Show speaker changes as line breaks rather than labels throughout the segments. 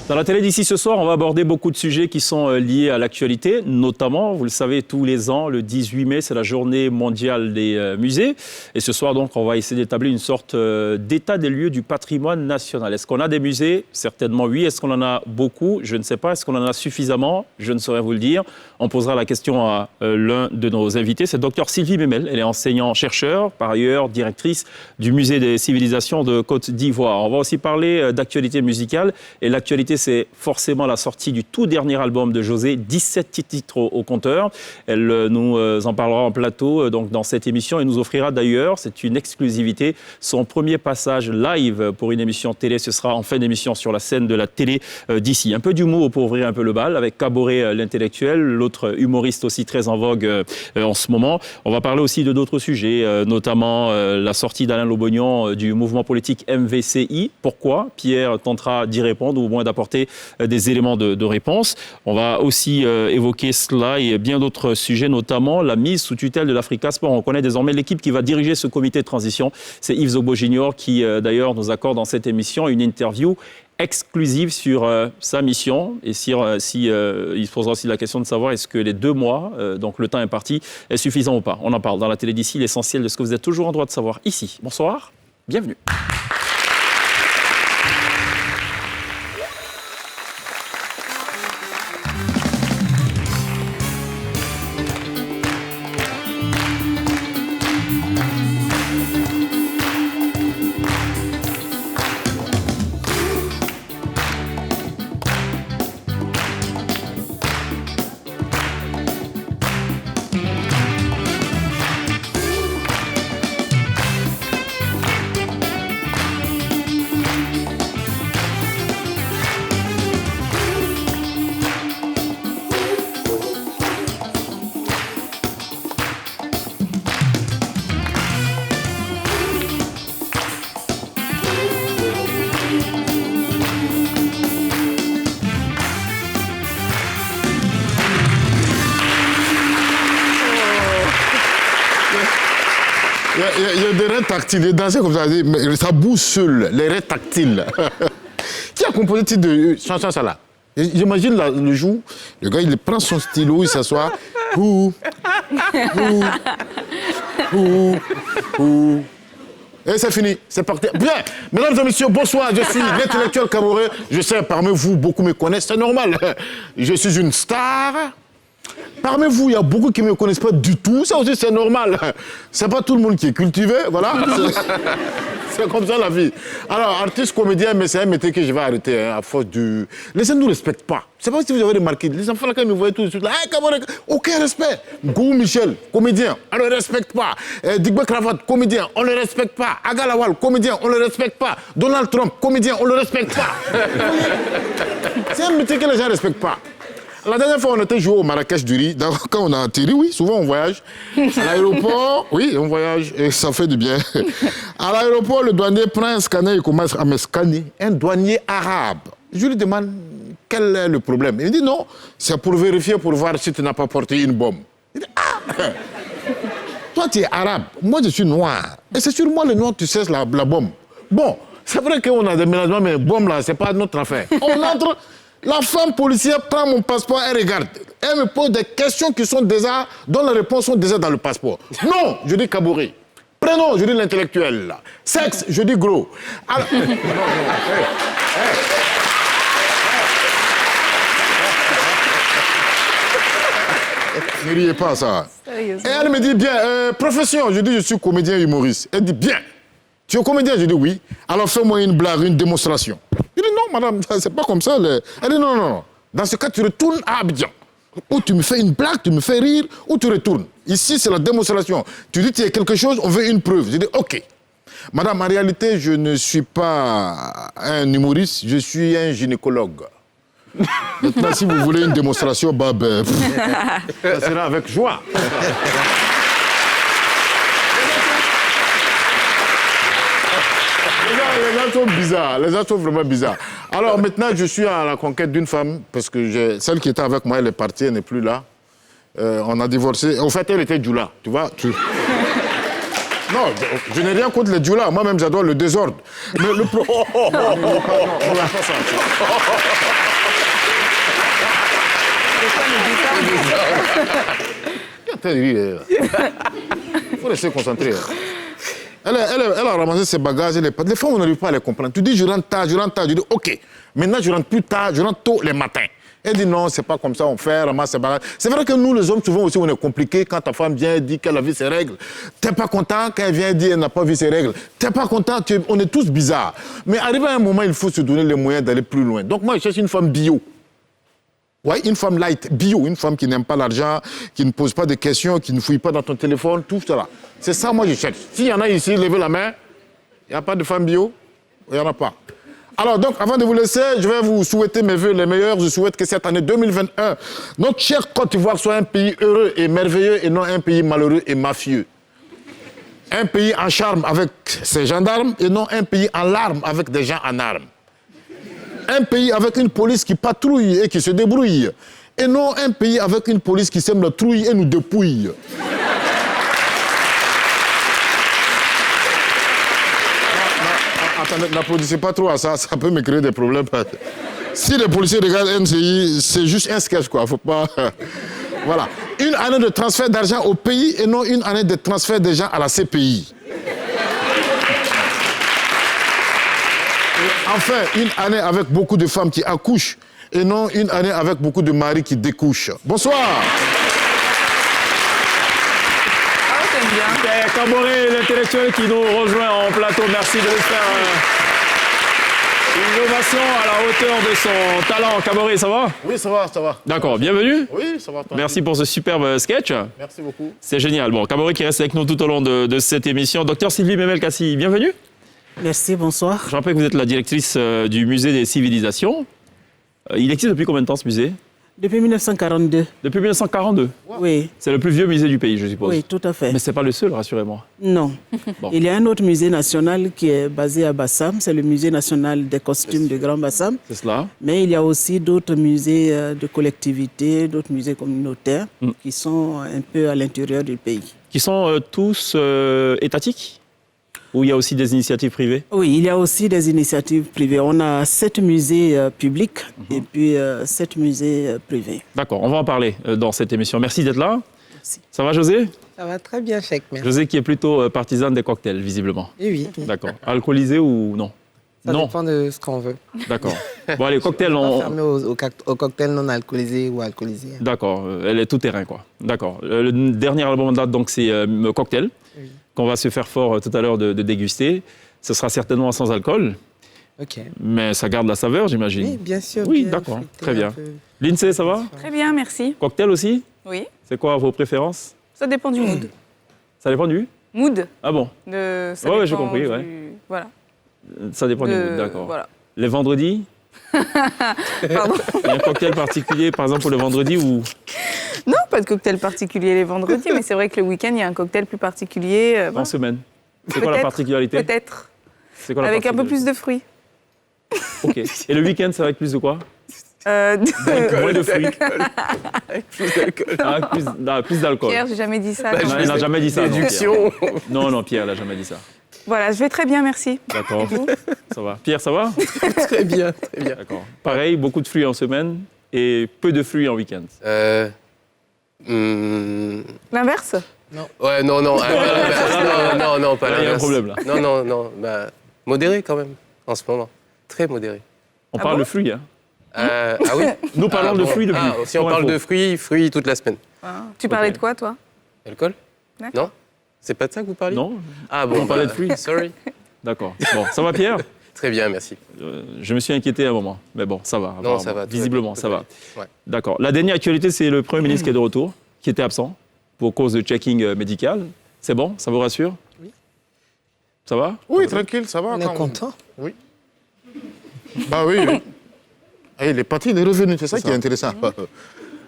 Dans la télé d'ici ce soir, on va aborder beaucoup de sujets qui sont liés à l'actualité, notamment, vous le savez, tous les ans, le 18 mai, c'est la journée mondiale des musées. Et ce soir, donc, on va essayer d'établir une sorte d'état des lieux du patrimoine national. Est-ce qu'on a des musées? Certainement oui. Est-ce qu'on en a beaucoup? Je ne sais pas. Est-ce qu'on en a suffisamment? Je ne saurais vous le dire. On posera la question à l'un de nos invités. C'est Dr Sylvie Memel. Elle est enseignante-chercheur, par ailleurs directrice du Musée des civilisations de Côte d'Ivoire. On va aussi parler d'actualité musicale. Et l'actualité, c'est forcément la sortie du tout dernier album de José, 17 titres au compteur. Elle nous en parlera en plateau donc dans cette émission et nous offrira d'ailleurs, c'est une exclusivité, son premier passage live pour une émission télé. Ce sera en fin d'émission sur la scène de la télé d'ici. Un peu d'humour pour ouvrir un peu le bal avec Caboret l'intellectuel, l'autre humoriste aussi très en vogue en ce moment. On va parler aussi de d'autres sujets, notamment la sortie d'Alain Lobognon du mouvement politique MVCI. Pourquoi? Pierre tentera d'y répondre ou au moins d'apporter des éléments de réponse. On va aussi évoquer cela et bien d'autres sujets, notamment la mise sous tutelle de l'Africa Sport. On connaît désormais l'équipe qui va diriger ce comité de transition. C'est Yves Zobo Junior qui d'ailleurs nous accorde dans cette émission une interview exclusive sur sa mission et il se posera aussi la question de savoir est-ce que les 2 mois, donc le temps imparti, est suffisant ou pas. On en parle dans la télé d'ici, l'essentiel de ce que vous êtes toujours en droit de savoir ici. Bonsoir, bienvenue.
Il y a des reins tactiles, les danser comme ça, mais ça bouge seul, les reins tactiles. Qui a composé le titre de chanson ça là? J'imagine le jour, le gars il prend son stylo, il s'assoit. Et c'est fini, c'est parti. Bien, mesdames et messieurs, bonsoir, je suis l'intellectuel Caboret. Je sais, parmi vous, beaucoup me connaissent, c'est normal. Je suis une star. Parmi vous, il y a beaucoup qui ne me connaissent pas du tout. Ça aussi, c'est normal. C'est pas tout le monde qui est cultivé, voilà. C'est comme ça la vie. Alors, artiste, comédien, mais c'est un métier que je vais arrêter à force du... Les gens ne nous respectent pas. C'est pas si vous avez remarqué. Les enfants, là, quand ils me voyaient tout de suite, là, hey, Caboret, aucun respect. Gou Michel, comédien, on ne le respecte pas. Digbe Cravate, comédien, on ne le respecte pas. Aga Lawal, comédien, on ne le respecte pas. Donald Trump, comédien, on ne le respecte pas. C'est un métier que les gens ne respectent pas. La dernière fois, on était joué au Marrakech du riz. Quand on a atterri, oui, souvent on voyage. À l'aéroport, oui, on voyage et ça fait du bien. À l'aéroport, le douanier prend un scanner et commence à me scanner. Un douanier arabe. Je lui demande quel est le problème. Il me dit non, c'est pour vérifier, pour voir si tu n'as pas porté une bombe. Il dit ah, toi tu es arabe, moi je suis noir. Et c'est sur moi le noir tu cesses la bombe. Bon, c'est vrai qu'on a des mélangements, mais bombe là, c'est pas notre affaire. On entre. La femme policière prend mon passeport, elle regarde. Elle me pose des questions qui sont déjà, dont les réponses sont déjà dans le passeport. Non, je dis Caboret. Prénom, je dis l'intellectuel. Sexe, je dis gros. Alors... Ne riez pas ça. Et elle me dit bien, profession, je dis je suis comédien humoriste. Elle dit bien. Tu es comédien? Je dis oui. Alors fais-moi une blague, une démonstration. Je dis non, madame, c'est pas comme ça. Elle dit non. Dans ce cas, tu retournes à Abidjan. Ou tu me fais une blague, tu me fais rire, ou tu retournes. Ici, c'est la démonstration. Tu dis, tu as quelque chose, on veut une preuve. Je dis, OK. Madame, en réalité, je ne suis pas un humoriste, je suis un gynécologue. Maintenant, si vous voulez une démonstration, ça sera avec joie. Les gens sont bizarres, les gens sont vraiment bizarres. Alors maintenant, je suis à la conquête d'une femme, parce que celle qui était avec moi, elle est partie, elle n'est plus là. On a divorcé. En fait, elle était Djoula, tu vois. Non, je n'ai rien contre les djoulas. Moi-même, j'adore le désordre. Mais le pro... Il faut rester concentré. Elle a ramassé ses bagages. Les femmes, on n'arrive pas à les comprendre. Tu dis, je rentre tard. Je dis, OK. Maintenant, je rentre plus tard. Je rentre tôt les matins. Elle dit, non, c'est pas comme ça, on fait, ramasse ses bagages. C'est vrai que nous, les hommes, souvent aussi, on est compliqués. Quand ta femme vient et dit qu'elle a vu ses règles, t'es pas content. Quand elle vient et dit qu'elle n'a pas vu ses règles, t'es pas content. On est tous bizarres. Mais arrivé à un moment, il faut se donner les moyens d'aller plus loin. Donc moi, je cherche une femme bio. Ouais, une femme light, bio, une femme qui n'aime pas l'argent, qui ne pose pas de questions, qui ne fouille pas dans ton téléphone, tout cela. C'est ça, moi, je cherche. S'il y en a ici, levez la main. Il n'y a pas de femme bio? Il n'y en a pas. Alors, donc, avant de vous laisser, je vais vous souhaiter mes vœux les meilleurs. Je souhaite que cette année 2021, notre chère Côte d'Ivoire soit un pays heureux et merveilleux et non un pays malheureux et mafieux. Un pays en charme avec ses gendarmes et non un pays en larmes avec des gens en armes. Un pays avec une police qui patrouille et qui se débrouille. Et non un pays avec une police qui sème la trouille et nous dépouille. Attendez, n'applaudissez pas trop à ça, ça peut me créer des problèmes. Si les policiers regardent NCI, c'est juste un sketch, quoi. Faut pas... Voilà. Une année de transfert d'argent au pays et non une année de transfert des gens à la CPI. Enfin, une année avec beaucoup de femmes qui accouchent et non une année avec beaucoup de maris qui découchent. Bonsoir.
C'est Kaboré, l'intellectuel qui nous rejoint en plateau. Merci de nous faire une ovation à la hauteur de son talent. Kaboré, ça va?
Oui, ça va, ça va.
D'accord, bienvenue.
Oui, ça va.
Merci pour ce superbe sketch.
Merci beaucoup.
C'est génial. Bon, Kaboré qui reste avec nous tout au long de cette émission. Docteur Sylvie Memel-Kassi, bienvenue.
Merci, bonsoir.
Je rappelle que vous êtes la directrice du musée des civilisations. Il existe depuis combien de temps ce musée?
Depuis 1942.
Depuis 1942.
Oui.
C'est le plus vieux musée du pays, je suppose.
Oui, tout à fait.
Mais ce n'est pas le seul, rassurez-moi.
Non.
Bon.
Il y a un autre musée national qui est basé à Bassam, c'est le musée national des costumes de Grand Bassam.
C'est cela.
Mais il y a aussi d'autres musées de collectivités, d'autres musées communautaires qui sont un peu à l'intérieur du pays.
Qui sont tous étatiques? Ou il y a aussi des initiatives privées?
Oui, il y a aussi des initiatives privées. On a 7 musées publics et puis 7 musées privés.
D'accord, on va en parler dans cette émission. Merci d'être là.
Merci.
Ça va, José?
Ça va très bien, Cheikh, merci.
José qui est plutôt partisane des cocktails, visiblement.
Et oui,
D'accord. Alcoolisé ou non?
ça
Non.
dépend de ce qu'on veut.
D'accord. Bon, les cocktails,
Pas fermé aux cocktails non alcoolisés ou alcoolisés.
D'accord, elle est tout terrain, quoi. D'accord. Le dernier album en date, donc, c'est Cocktail,
Oui.
qu'on va se faire fort tout à l'heure de déguster. Ce sera certainement sans alcool,
Ok.
mais ça garde la saveur, j'imagine.
Oui, bien sûr.
Oui,
bien
d'accord.
fruité,
Très bien.
un peu.
L'INSEE, ça va?
Très bien, merci.
Cocktail aussi?
Oui,
C'est quoi vos préférences?
ça dépend du mood.
Ça dépend du?
Mood
Ah bon?
ça
Ouais,
dépend
j'ai compris,
du...
ouais.
Voilà.
Ça dépend du mood, d'accord.
Voilà.
Les vendredis?
Pardon.
Il y a un cocktail particulier, par exemple, pour le vendredi ou...
Non, pas de cocktail particulier les vendredis, mais c'est vrai que le week-end, il y a un cocktail plus particulier.
En
Voilà.
semaine? C'est quoi la
Peut-être,
particularité?
Peut-être.
C'est quoi la
Avec un peu plus
particularité?
de fruits.
Ok. Et le week-end, c'est avec plus de quoi? Moins de fruits. Ah, plus d'alcool.
Pierre, j'ai jamais dit ça.
Non, il n'a jamais dit ça. non, Pierre.
Déduction.
Non, non, Pierre, il n'a jamais dit ça.
Voilà, je vais très bien, merci.
D'accord. Ça va. Pierre, ça va?
Très bien, très bien.
D'accord. Pareil, beaucoup de fruits en semaine et peu de fruits en week-end.
L'inverse?
Ouais, non, non, non, pas
Là, il y a un
l'inverse.
problème, là.
Non, bah, modéré quand même, en ce moment. Très modéré.
On
Ah
parle
bon
de fruits, hein?
Ah oui?
Nous parlons de fruits depuis.
Si on parle de fruits toute la semaine.
Tu parlais
Ok.
de quoi, toi?
Alcool?
D'accord.
Non? C'est pas de ça que vous parliez?
Non?
Ah bon,
On parlait de fruits.
Sorry.
D'accord. Bon, ça va, Pierre?
Très bien, merci.
Je me suis inquiété à un moment, mais bon, ça va. apparemment.
ça va, tout va
Visiblement,
bien,
ça
tout
va.
va bien. Ouais.
D'accord. La dernière actualité, c'est le Premier ministre qui est de retour, qui était absent pour cause de checking médical. C'est bon? Ça vous rassure?
Oui.
Ça va?
Oui, tranquille, ça va.
On est content.
Bah oui. Oui. Ah, il est parti, il est revenu, c'est ça qui est intéressant.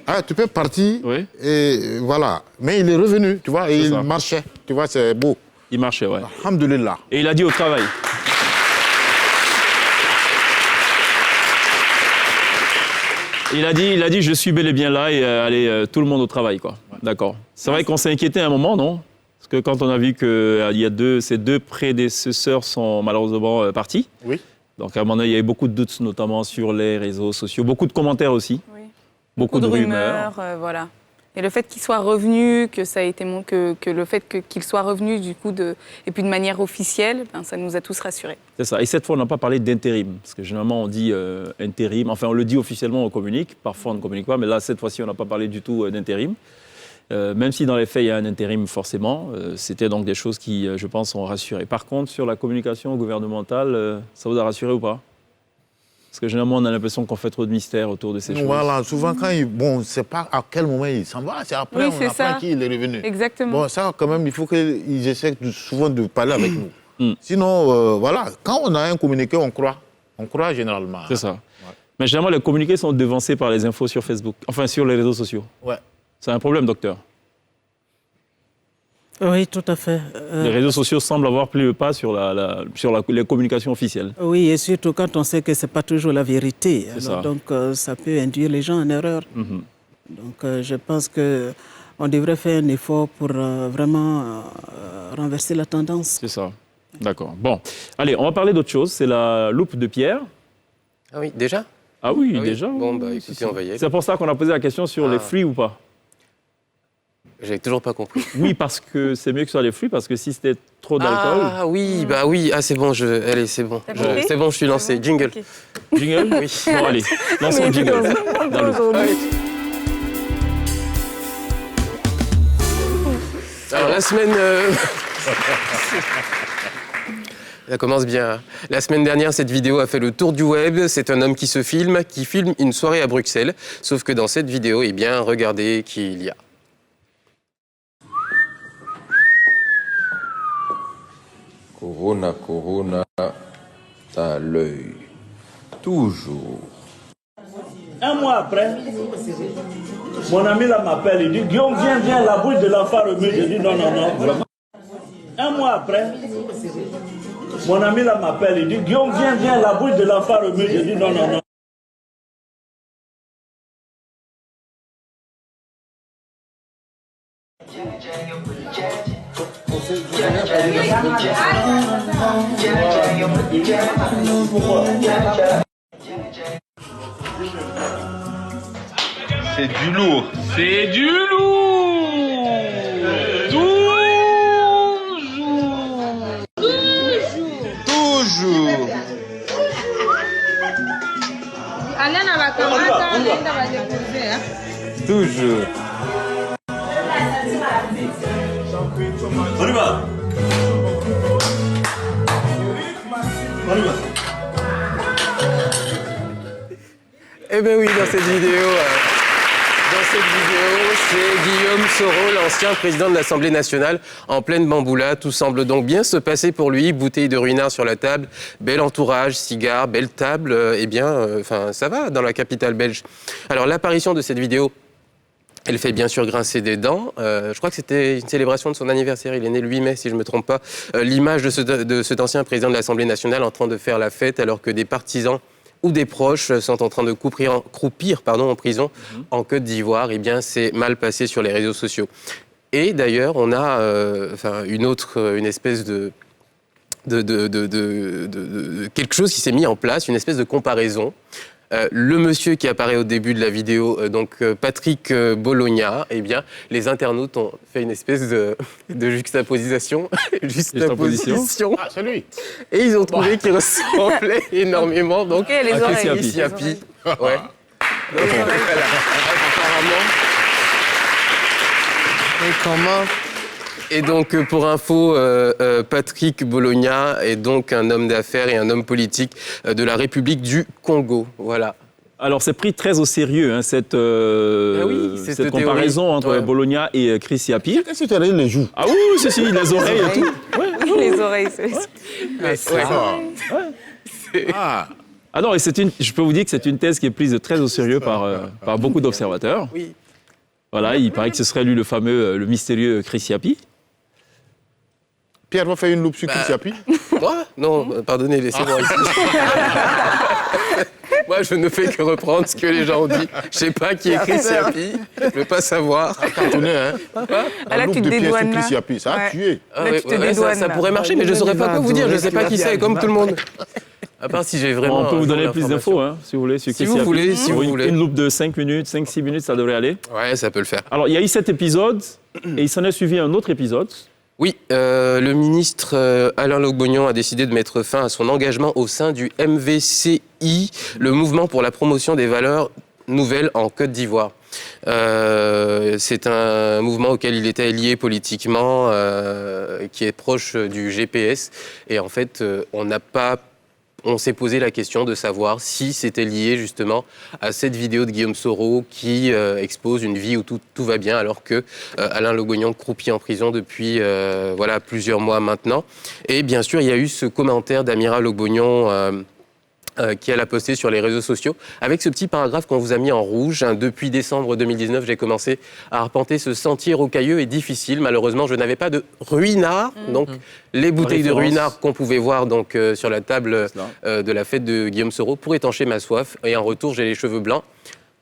Ah, tu peux partir,
Oui.
et voilà. Mais il est revenu, tu vois, et
C'est
il
ça.
marchait. Tu vois, c'est beau.
Il marchait, ouais.
Alhamdulillah.
Et il a dit au travail. Il a dit, je suis bel et bien là et allez, tout le monde au travail, quoi. D'accord. C'est vrai qu'on s'est inquiété un moment, non? Parce que quand on a vu que ces deux prédécesseurs sont malheureusement partis,
Oui.
donc à mon avis, il y avait beaucoup de doutes, notamment sur les réseaux sociaux, beaucoup de commentaires aussi,
Oui.
beaucoup de rumeurs.
Voilà. Et le fait qu'il soit revenu, que ça a été que le fait qu'il soit revenu du coup et puis de manière officielle, ben, ça nous a tous rassurés.
C'est ça. Et cette fois, on n'a pas parlé d'intérim, parce que généralement on dit intérim. Enfin, on le dit officiellement, on communique. Parfois, on ne communique pas, mais là, cette fois-ci, on n'a pas parlé du tout d'intérim. Même si dans les faits, il y a un intérim forcément, c'était donc des choses qui, je pense, ont rassuré. Par contre, sur la communication gouvernementale, ça vous a rassuré ou pas? Parce que généralement, on a l'impression qu'on fait trop de mystère autour de ces choses.
Voilà, souvent quand on ne sait pas à quel moment il s'en va, c'est après
Oui,
on
c'est
apprend
ça.
qu'il est revenu.
Exactement.
Bon, ça, quand même, il faut qu'ils essaient souvent de parler avec nous. Sinon, voilà, quand on a un communiqué, on croit. On croit généralement.
C'est ça. Mais généralement, les communiqués sont devancés par les infos sur Facebook, enfin sur les réseaux sociaux.
Ouais.
C'est un problème, docteur.
Oui, tout à fait.
Les réseaux sociaux semblent avoir pris le pas sur les communications officielles.
Oui, et surtout quand on sait que ce n'est pas toujours la vérité.
C'est
Alors,
ça.
donc, ça peut induire les gens en erreur. Donc, je pense qu'on devrait faire un effort pour vraiment renverser la tendance.
C'est ça. D'accord. Bon. Allez, on va parler d'autre chose. C'est la loupe de Pierre.
Ah oui, déjà?
Ah oui,
Ah oui.
déjà.
Bon,
oui,
bah
oui,
écoutez,
si, si.
on va y aller.
C'est pour ça qu'on a posé la question sur les fruits ou pas.
J'avais toujours pas compris.
Oui, parce que c'est mieux que sur les fruits, parce que si c'était trop d'alcool...
Ah oui, bah oui. Ah c'est bon, allez, c'est bon.
T'as compris?
C'est bon, je suis lancé. Jingle.
Ok.
Jingle.
Oui.
Bon, allez, lançons le jingle. Dans le-
Alors la semaine... Ça commence bien. La semaine dernière, cette vidéo a fait le tour du web. C'est un homme qui filme une soirée à Bruxelles. Sauf que dans cette vidéo, eh bien, regardez qui il y a.
Corona, t'as l'œil. Toujours.
Un mois après, mon ami là m'appelle, il dit Guillaume, viens, la bouche de l'enfant remue. Je dis non, vraiment. Un mois après, mon ami là m'appelle, il dit Guillaume, viens, la bouche de l'enfant remue. Je dis non.
C'est du lourd.
C'est du lourd.
Toujours. Toujours.
On y va.
Eh bien oui, dans cette vidéo, c'est Guillaume Soro, l'ancien président de l'Assemblée nationale, en pleine bamboula. Tout semble donc bien se passer pour lui. Bouteille de ruinard sur la table, bel entourage, cigares, belle table. Ça va dans la capitale belge. Alors l'apparition de cette vidéo, elle fait bien sûr grincer des dents. Je crois que c'était une célébration de son anniversaire. Il est né le 8 mai, si je ne me trompe pas. L'image de cet ancien président de l'Assemblée nationale en train de faire la fête alors que des partisans ou des proches sont en train de croupir en prison en Côte d'Ivoire. Eh bien, c'est mal passé sur les réseaux sociaux. Et d'ailleurs, on a une espèce de quelque chose qui s'est mis en place, une espèce de comparaison. Le monsieur qui apparaît au début de la vidéo, Patrick Bologna, eh bien, les internautes ont fait une espèce de juxtaposition.
Ah, c'est lui.
Et ils ont trouvé qu'il ressemblait énormément donc,
Ok, les
à
oreilles.
Chrissy
Les
Happy.
oreilles.
Ouais. Donc, voilà. Apparemment.
Et comment?
Et donc, pour info, Patrick Bologna est donc un homme d'affaires et un homme politique de la République du Congo. Voilà.
Alors, c'est pris très au sérieux, hein, cette
cette
comparaison
théorie.
entre
Ouais.
Bologna et Chris Yapi.
Qu'est-ce que tu as dit, les joues?
Ah oui, si, les oreilles et tout.
Les oreilles, c'est...
Ah,
Ah non, et je peux vous dire que c'est une thèse qui est prise très au sérieux par beaucoup d'observateurs.
Oui.
Voilà, il paraît que ce serait lui le mystérieux Chris Yapi.
Pierre va faire une loupe sur Chrissy Happy.
Moi? Non, pardonnez, laissez-moi ici. Moi, je ne fais que reprendre ce que les gens ont dit. Je ne sais pas qui écrit Siapi. Je ne veux pas savoir.
Cartonné, hein.
Là, tu te dédouanes, là.
Siapi, ça a tué.
Ah
Là,
ouais,
tu te
ouais,
dédouanes,
ça
là.
pourrait marcher, mais je ne saurais pas quoi vous dire. Je ne sais pas qui c'est, comme tout le monde. À part si j'ai vraiment.
On peut vous donner plus
l'information.
d'infos, hein, si vous voulez.
Si vous voulez, si vous voulez.
Une loupe de 5 minutes, 5-6 minutes, ça devrait aller.
Ouais, ça peut le faire.
Alors, il y a eu cet épisode, et il s'en est suivi un autre épisode.
Oui, le ministre Alain Logboignon a décidé de mettre fin à son engagement au sein du MVCI, le mouvement pour la promotion des valeurs nouvelles en Côte d'Ivoire. C'est un mouvement auquel il était lié politiquement, qui est proche du GPS. Et en fait, on s'est posé la question de savoir si c'était lié justement à cette vidéo de Guillaume Soro qui expose une vie où tout va bien, alors que Alain Logboignon croupit en prison depuis plusieurs mois maintenant. Et bien sûr, il y a eu ce commentaire d'Amira Logboignon qui elle a posté sur les réseaux sociaux, avec ce petit paragraphe qu'on vous a mis en rouge. Depuis décembre 2019, j'ai commencé à arpenter ce sentier rocailleux et difficile. Malheureusement, je n'avais pas de ruinard, donc les bouteilles de ruinard qu'on pouvait voir donc, sur la table de la fête de Guillaume Soro pour étancher ma soif. Et en retour, j'ai les cheveux blancs,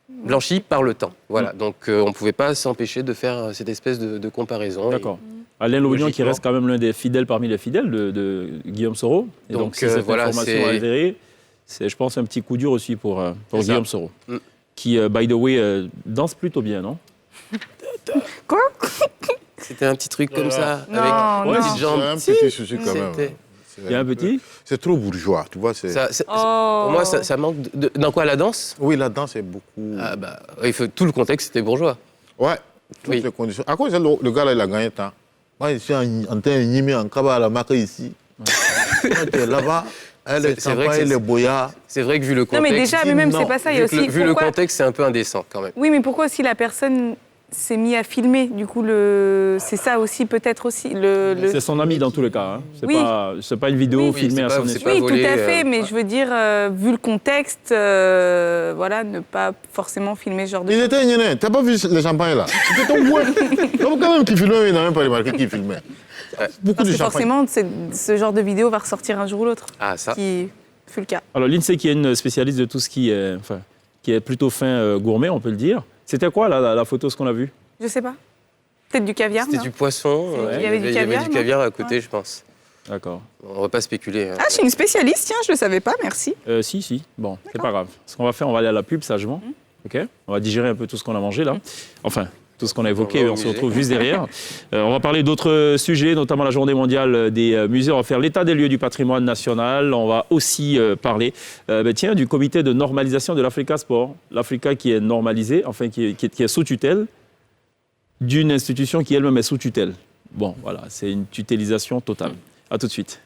blanchis par le temps. Voilà, donc on ne pouvait pas s'empêcher de faire cette espèce de comparaison.
D'accord. Alain Logboignon qui reste quand même l'un des fidèles parmi les fidèles de Guillaume Soro. Et donc si cette information est avérée, c'est, je pense, un petit coup dur aussi pour Guillaume Soro, qui, by the way, danse plutôt bien, non?
Quoi?
C'était un petit truc comme ça,
Non,
avec
non.
une petite jambe.
C'est un petit souci quand même.
Il y a un petit?
C'est trop bourgeois, tu vois.
Pour moi, ça manque de... Dans quoi, la danse?
Oui, la danse est beaucoup...
Ah bah, tout le contexte, c'était bourgeois.
Ouais, toutes les conditions. À cause le gars là, il a gagné temps. Moi, je suis en train de nimer en cabas à la marque ici. Quand tu es là-bas,
C'est vrai que
les boyards.
C'est vrai que vu le
Non,
contexte...
mais déjà, mais même, c'est pas ça. Il y a aussi.
Vu le contexte, c'est un peu indécent quand même.
Oui, mais pourquoi aussi la personne s'est mise à filmer? Du coup, c'est ça aussi, peut-être aussi.
C'est son ami dans tous les cas. Hein. C'est pas une vidéo
Oui.
filmée à son
c'est
insu.
pas
Oui,
volé,
tout à fait, mais je veux dire, vu le contexte, voilà, ne pas forcément filmer ce genre de
Il
choses.
était ignorant. T'as pas vu le champagne là? C'était ton bois. Donc quand même qui filmait, il n'a même pas remarqué qui filmait. Beaucoup
Parce
de
que
champagne.
forcément, ce genre de vidéo va ressortir un jour ou l'autre.
Ah, ça.
Qui fut le cas.
Alors, l'INSEE, qui est une spécialiste de tout ce qui est plutôt fin gourmet, on peut le dire. C'était quoi la photo, ce qu'on a vu?
Je sais pas. Peut-être du caviar,
C'était
non?
du poisson.
Il y avait du
Il y avait
caviar,
du
non?
caviar à côté,
Ouais.
je pense.
D'accord.
On ne va pas spéculer.
Ah, je suis une spécialiste, tiens, je le savais pas, merci.
Si. Bon, c'est pas grave. Ce qu'on va faire, on va aller à la pub sagement. OK? On va digérer un peu tout ce qu'on a mangé là. Enfin, tout ce qu'on a évoqué,
On va
on se
au
retrouve
musée.
juste derrière. On va parler d'autres sujets, notamment la journée mondiale des musées. On va faire l'état des lieux du patrimoine national. On va aussi parler du comité de normalisation de l'Africa Sport. L'Africa qui est normalisée, enfin qui est sous tutelle d'une institution qui elle-même est sous tutelle. Bon, voilà, c'est une tutélisation totale. À tout de suite.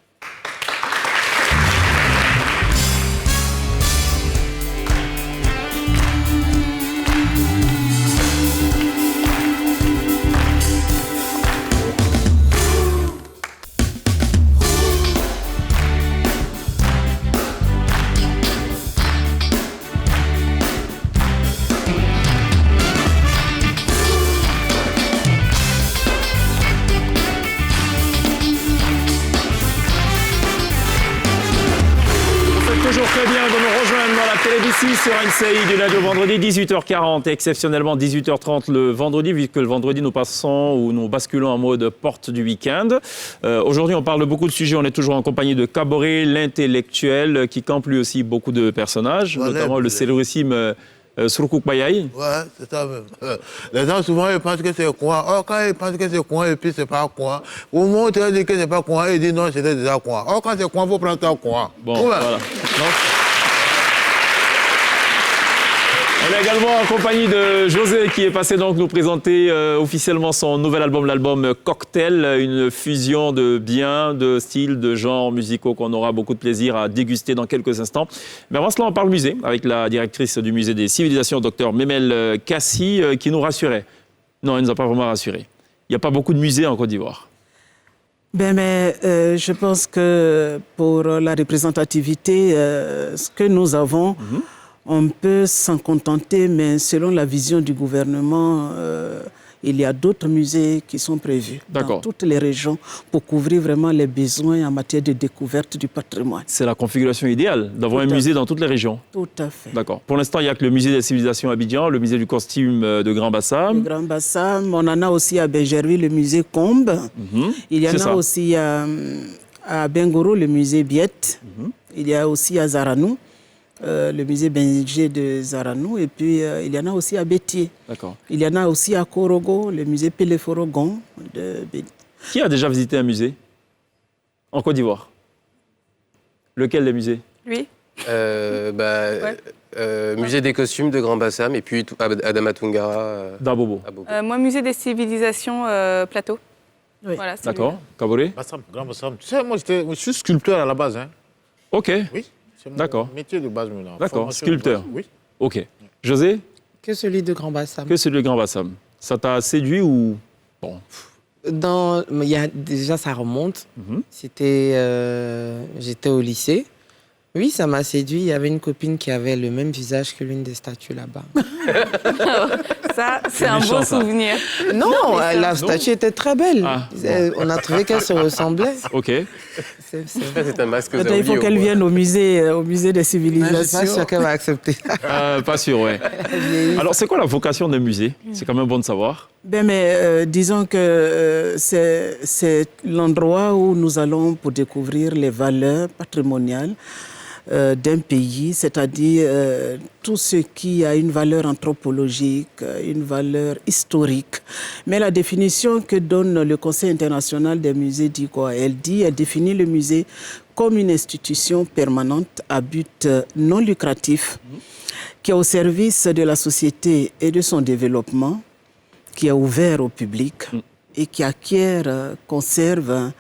Toujours très bien de nous rejoindre dans la télévision sur NCI du lundi au vendredi, 18h40 et exceptionnellement 18h30 le vendredi, vu que le vendredi nous passons ou nous basculons en mode porte du week-end. Aujourd'hui, on parle de beaucoup de sujets. On est toujours en compagnie de Kaboré, l'intellectuel, qui campe lui aussi beaucoup de personnages, notamment le célébrissime Surkouk Bayaï.
Ouais, c'est ça même. Les gens, souvent, ils pensent que c'est quoi. Or, quand ils pensent que c'est quoi, et puis c'est pas quoi. Au moment où tu as dit que c'est pas quoi, ils disent non, c'était déjà quoi. Or, quand c'est quoi, il faut prendre ça quoi.
Bon,
Ouais.
voilà. On est également en compagnie de José qui est passé donc nous présenter officiellement son nouvel album, l'album Cocktail, une fusion de biens, de styles, de genres musicaux qu'on aura beaucoup de plaisir à déguster dans quelques instants. Mais avant cela, on parle musée avec la directrice du musée des civilisations, Dr Memel Kassi, qui nous rassurait. Non, elle ne nous a pas vraiment rassurés. Il n'y a pas beaucoup de musées en Côte d'Ivoire.
Je pense que pour la représentativité, ce que nous avons, on peut s'en contenter, mais selon la vision du gouvernement, il y a d'autres musées qui sont prévus dans
D'accord.
toutes les régions pour couvrir vraiment les besoins en matière de découverte du patrimoine.
C'est la configuration idéale d'avoir un
Tout à
musée
fait.
dans toutes les régions.
Tout à fait.
D'accord. Pour l'instant, il n'y a que le musée des civilisations à Abidjan, le musée du costume de Grand
Le
Bassam.
Grand Bassam, on en a aussi à Bergerville, le musée Combe. Il y en
C'est
a
ça.
aussi à Bengoro, le musée Biette. Il y a aussi à Zaranou, le musée Benjé de Zaranou. Et puis, il y en a aussi à Bétier.
D'accord.
Il y en a aussi à Korogo, le musée Pélé-Forogon de Bétier.
Qui a déjà visité un musée en Côte d'Ivoire? Lequel des musées?
Lui
Musée des costumes de Grand Bassam et puis Adama Tungara.
D'Abobo.
à Bobo.
Moi, musée des civilisations Plateau.
Oui.
Voilà, c'est
D'accord. Kaboré?
Bassam, Grand Bassam. Tu sais, moi, je suis sculpteur à la base. Hein.
Ok.
Oui, c'est mon
D'accord.
métier de base maintenant.
D'accord,
Formation de
sculpteur.
base, oui.
Ok. José,
Que celui de Grand Bassam.
que celui de Grand Bassam? Ça t'a séduit ou... Bon,
Déjà, ça remonte.
Mhm.
J'étais au lycée. Oui, ça m'a séduit. Il y avait une copine qui avait le même visage que l'une des statues là-bas.
Ça, c'est un
méchant,
beau
ça.
souvenir.
Non, la statue était très belle.
Ah,
On a trouvé qu'elle se ressemblait.
ok.
C'est un masque
Peut-être il faut qu'elle vienne au musée des
Je ne suis pas
civilisations.
sûre qu'elle va accepter.
Pas sûr, ouais. Alors, c'est quoi la vocation d'un musée? C'est quand même bon de savoir.
Disons que c'est l'endroit où nous allons pour découvrir les valeurs patrimoniales d'un pays, c'est-à-dire tout ce qui a une valeur anthropologique, une valeur historique. Mais la définition que donne le Conseil international des musées dit quoi? Elle définit le musée comme une institution permanente à but non lucratif qui est au service de la société et de son développement, qui est ouvert au public et qui acquiert, conserve,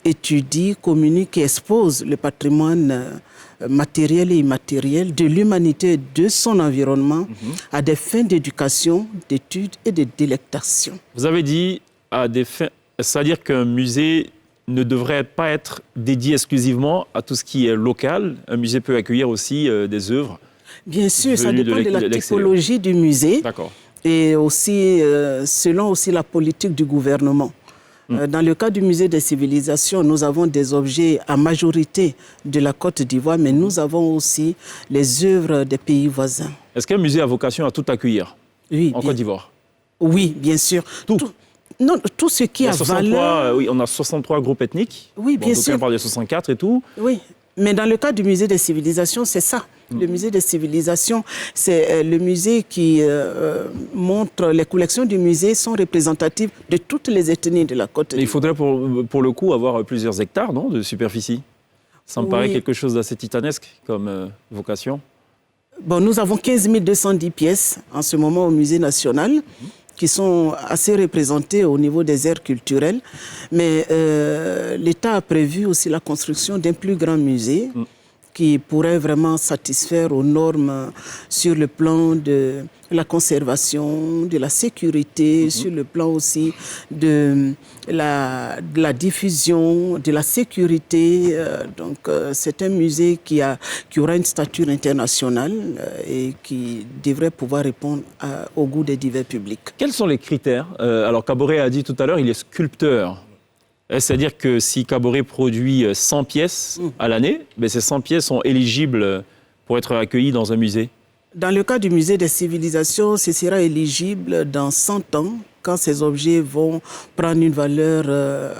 étudie, communique et expose le patrimoine matériel et immatériel de l'humanité et de son environnement à des fins d'éducation, d'études et de délectation.
Vous avez dit à des fins... C'est-à-dire qu'un musée ne devrait pas être dédié exclusivement à tout ce qui est local. Un musée peut accueillir aussi des œuvres.
Bien sûr, ça
Venu de
dépend de la
l'extérieur.
typologie du musée
D'accord.
et aussi selon aussi la politique du gouvernement. Dans le cas du musée des civilisations, nous avons des objets à majorité de la Côte d'Ivoire, mais nous avons aussi les œuvres des pays voisins.
Est-ce qu'un musée a vocation à tout accueillir
Oui,
en
bien,
Côte d'Ivoire?
oui, bien sûr.
Tout.
Non, tout ce qui
Il y
a
a 63,
valeur.
oui, on a 63 groupes ethniques.
Oui, bien
d'aucuns
sûr.
parlent de 64 et tout.
Oui, mais dans le cas du musée des civilisations, c'est ça. Le musée des civilisations, c'est le musée qui montre, les collections du musée sont représentatives de toutes les ethnies de la Côte
Mais il
d'Ivoire.
faudrait pour le coup avoir plusieurs hectares, non, de superficie. Ça me paraît
Oui.
quelque chose d'assez titanesque comme vocation.
Bon, nous avons 15 210 pièces en ce moment au musée national qui sont assez représentées au niveau des aires culturelles. Mais l'État a prévu aussi la construction d'un plus grand musée qui pourrait vraiment satisfaire aux normes sur le plan de la conservation, de la sécurité, sur le plan aussi de la diffusion, de la sécurité. C'est un musée qui aura une stature internationale et qui devrait pouvoir répondre au goût des divers publics.
Quels sont les critères? Alors Kaboré a dit tout à l'heure, il est sculpteur. C'est-à-dire que si Kaboré produit 100 pièces à l'année, ben ces 100 pièces sont éligibles pour être accueillies dans un musée.
Dans le cas du musée des civilisations, ce sera éligible dans 100 ans quand ces objets vont prendre une valeur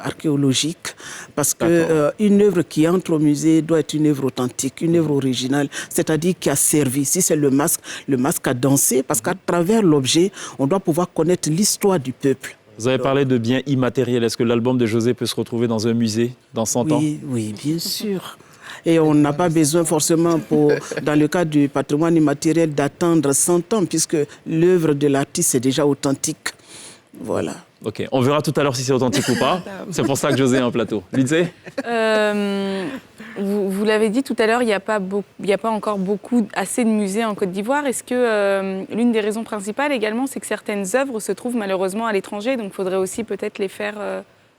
archéologique. Parce qu'une œuvre qui entre au musée doit être une œuvre authentique, une œuvre originale, c'est-à-dire qui a servi. Si c'est le masque a dansé, parce qu'à travers l'objet, on doit pouvoir connaître l'histoire du peuple.
Vous avez parlé de biens immatériels. Est-ce que l'album de José peut se retrouver dans un musée dans 100 ans?
Oui, bien sûr. Et on n'a pas besoin forcément, dans le cas du patrimoine immatériel, d'attendre 100 ans, puisque l'œuvre de l'artiste est déjà authentique. Voilà.
Ok, on verra tout à l'heure si c'est authentique ou pas. C'est pour ça que José est en plateau. Lindsay?
Vous l'avez dit tout à l'heure, il n'y a pas encore assez de musées en Côte d'Ivoire. Est-ce que l'une des raisons principales également, c'est que certaines œuvres se trouvent malheureusement à l'étranger, donc il faudrait aussi peut-être les faire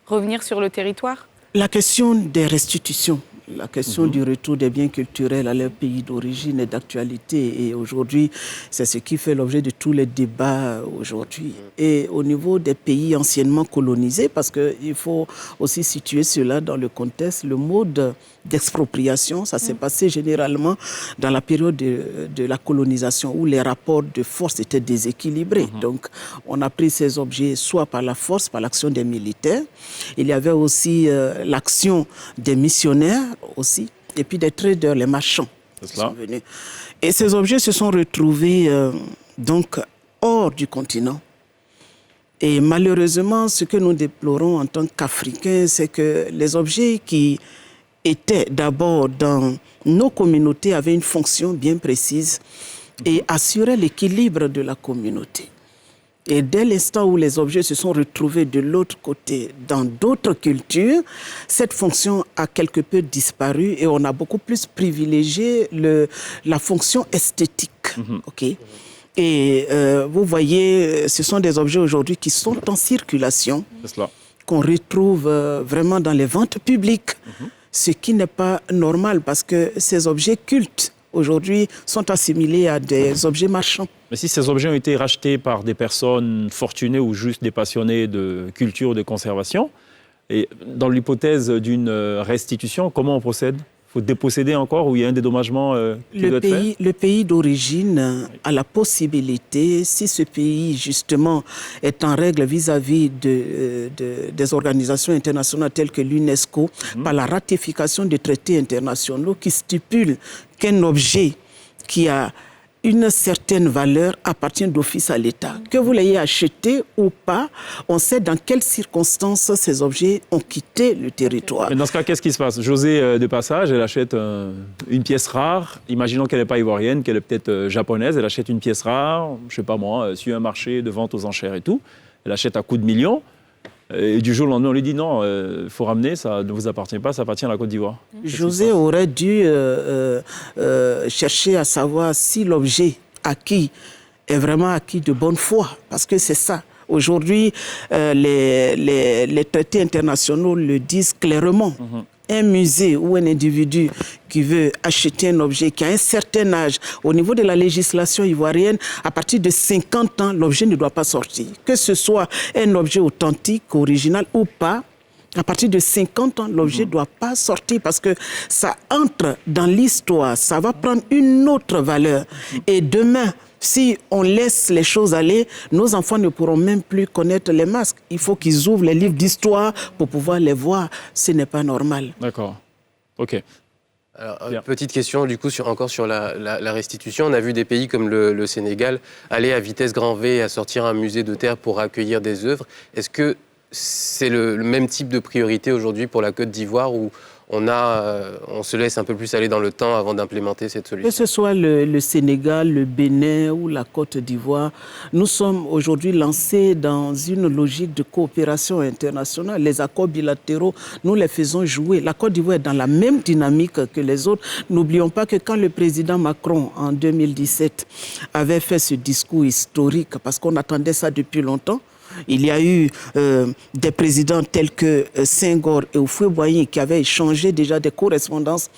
revenir sur le territoire?
La question des restitutions. La question du retour des biens culturels à leur pays d'origine est d'actualité. Et aujourd'hui, c'est ce qui fait l'objet de tous les débats aujourd'hui. Et au niveau des pays anciennement colonisés, parce qu'il faut aussi situer cela dans le contexte, le mode d'expropriation, ça s'est passé généralement dans la période de la colonisation où les rapports de force étaient déséquilibrés. Donc, on a pris ces objets soit par la force, par l'action des militaires. Il y avait aussi l'action des missionnaires aussi, et puis des traders, les marchands qui sont venus. Et ces objets se sont retrouvés donc hors du continent. Et malheureusement, ce que nous déplorons en tant qu'Africains, c'est que les objets qui étaient d'abord dans nos communautés avaient une fonction bien précise et assuraient l'équilibre de la communauté. Et dès l'instant où les objets se sont retrouvés de l'autre côté, dans d'autres cultures, cette fonction a quelque peu disparu et on a beaucoup plus privilégié la fonction esthétique. Okay? Et vous voyez, ce sont des objets aujourd'hui qui sont en circulation, qu'on retrouve vraiment dans les ventes publiques, ce qui n'est pas normal parce que ces objets cultes aujourd'hui sont assimilés à des objets marchands.
Mais si ces objets ont été rachetés par des personnes fortunées ou juste des passionnés de culture ou de conservation, et dans l'hypothèse d'une restitution, comment on procède ? Il faut déposséder encore ou il y a un dédommagement qui doit être fait ?
Le pays d'origine a la possibilité, si ce pays justement est en règle vis-à-vis des organisations internationales telles que l'UNESCO, par la ratification des traités internationaux qui stipulent qu'un objet qui a une certaine valeur appartient d'office à l'État. Que vous l'ayez acheté ou pas, on sait dans quelles circonstances ces objets ont quitté le territoire.
Mais dans ce cas, qu'est-ce qui se passe ? José, de passage, elle achète une pièce rare. Imaginons qu'elle n'est pas ivoirienne, qu'elle est peut-être japonaise. Elle achète une pièce rare, je ne sais pas moi, sur un marché de vente aux enchères et tout. Elle achète à coups de millions. Et du jour au lendemain, on lui dit non, il faut ramener, ça ne vous appartient pas, ça appartient à la Côte d'Ivoire.
José aurait dû chercher à savoir si l'objet acquis est vraiment acquis de bonne foi, parce que c'est ça. Aujourd'hui, les traités internationaux le disent clairement. Un musée ou un individu qui veut acheter un objet qui a un certain âge, au niveau de la législation ivoirienne, à partir de 50 ans, l'objet ne doit pas sortir. Que ce soit un objet authentique, original ou pas, à partir de 50 ans, l'objet ne doit pas sortir parce que ça entre dans l'histoire, ça va prendre une autre valeur. Et demain, si on laisse les choses aller, nos enfants ne pourront même plus connaître les masques. Il faut qu'ils ouvrent les livres d'histoire pour pouvoir les voir. Ce n'est pas normal.
D'accord. OK.
Alors, petite question, du coup, encore sur la restitution. On a vu des pays comme le Sénégal aller à vitesse grand V à sortir un musée de terre pour accueillir des œuvres. Est-ce que c'est le même type de priorité aujourd'hui pour la Côte d'Ivoire où on se laisse un peu plus aller dans le temps avant d'implémenter cette solution?
Que ce soit le Sénégal, le Bénin ou la Côte d'Ivoire, nous sommes aujourd'hui lancés dans une logique de coopération internationale. Les accords bilatéraux, nous les faisons jouer. La Côte d'Ivoire est dans la même dynamique que les autres. N'oublions pas que quand le président Macron, en 2017, avait fait ce discours historique, parce qu'on attendait ça depuis longtemps, il y a eu des présidents tels que Senghor et Houphouët-Boigny qui avaient échangé déjà des correspondances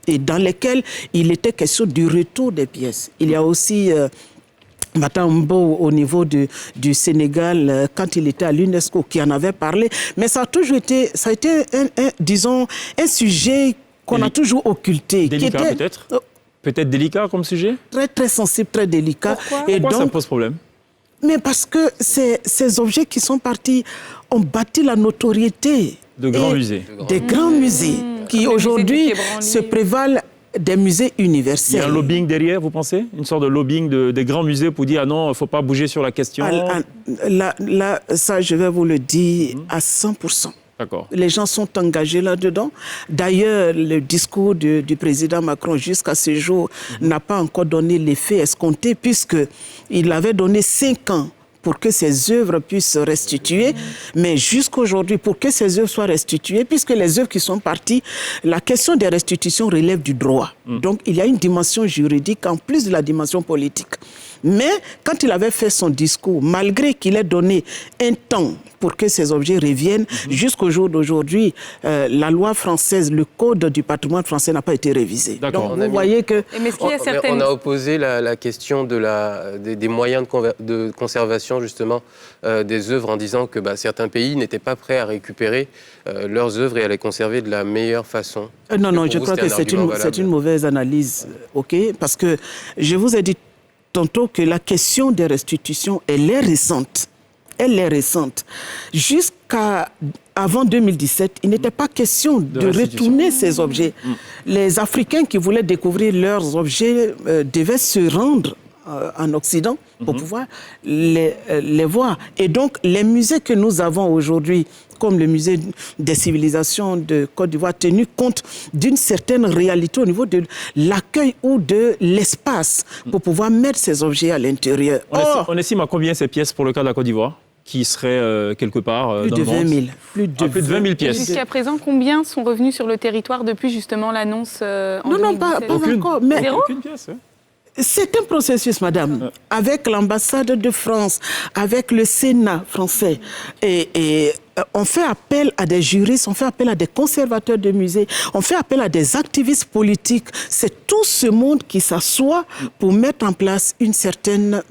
et dans lesquelles il était question du retour des pièces. Il y a aussi Matambo au niveau du Sénégal, quand il était à l'UNESCO, qui en avait parlé. Mais ça a été un sujet qu'on a toujours occulté.
Délicat peut-être Peut-être délicat comme sujet?
Très, très sensible, très délicat.
Pourquoi ça pose problème?
Mais parce que ces objets qui sont partis ont bâti la notoriété
de grands musées.
Des grands musées qui aujourd'hui se prévalent des musées universels.
Il y a un lobbying derrière, vous pensez? Une sorte de lobbying des grands musées pour dire « Ah non, il ne faut pas bouger sur la question ».
Là, ça, je vais vous le dire à 100%.
D'accord.
Les gens sont engagés là-dedans. D'ailleurs, le discours du président Macron jusqu'à ce jour n'a pas encore donné l'effet escompté puisqu'il avait donné 5 ans pour que ces œuvres puissent restituer. Mais jusqu'aujourd'hui, pour que ces œuvres soient restituées, puisque les œuvres qui sont parties, la question des restitutions relève du droit. Donc, il y a une dimension juridique en plus de la dimension politique. Mais quand il avait fait son discours, malgré qu'il ait donné un temps pour que ces objets reviennent, jusqu'au jour d'aujourd'hui, la loi française, le code du patrimoine français n'a pas été révisé. Donc vous voyez que...
Mais est-ce qu'il y a certaines...
On a opposé la question des moyens de conservation justement des œuvres en disant que certains pays n'étaient pas prêts à récupérer leurs œuvres et à les conserver de la meilleure façon.
Non, je crois que c'est une mauvaise analyse, parce que je vous ai dit tantôt que la question des restitutions, elle est récente. Elle est récente. Jusqu'à avant 2017, il n'était pas question de retourner ces objets. Les Africains qui voulaient découvrir leurs objets devaient se rendre en Occident pour pouvoir les voir. Et donc, les musées que nous avons aujourd'hui, comme le musée des civilisations de Côte d'Ivoire, tenu compte d'une certaine réalité au niveau de l'accueil ou de l'espace pour pouvoir mettre ces objets à l'intérieur.
On estime à combien ces pièces pour le cas de la Côte d'Ivoire qui seraient quelque part
plus
dans
de
le monde?
20 000. Plus de
20 000 pièces.
Jusqu'à présent, combien sont revenus sur le territoire depuis justement l'annonce en 2017?
Non, pas encore. Mais
zéro?
Aucune pièce, hein.
C'est un processus, madame, avec l'ambassade de France, avec le Sénat français. Et on fait appel à des juristes, on fait appel à des conservateurs de musées, on fait appel à des activistes politiques. C'est tout ce monde qui s'assoit pour mettre en place une certaine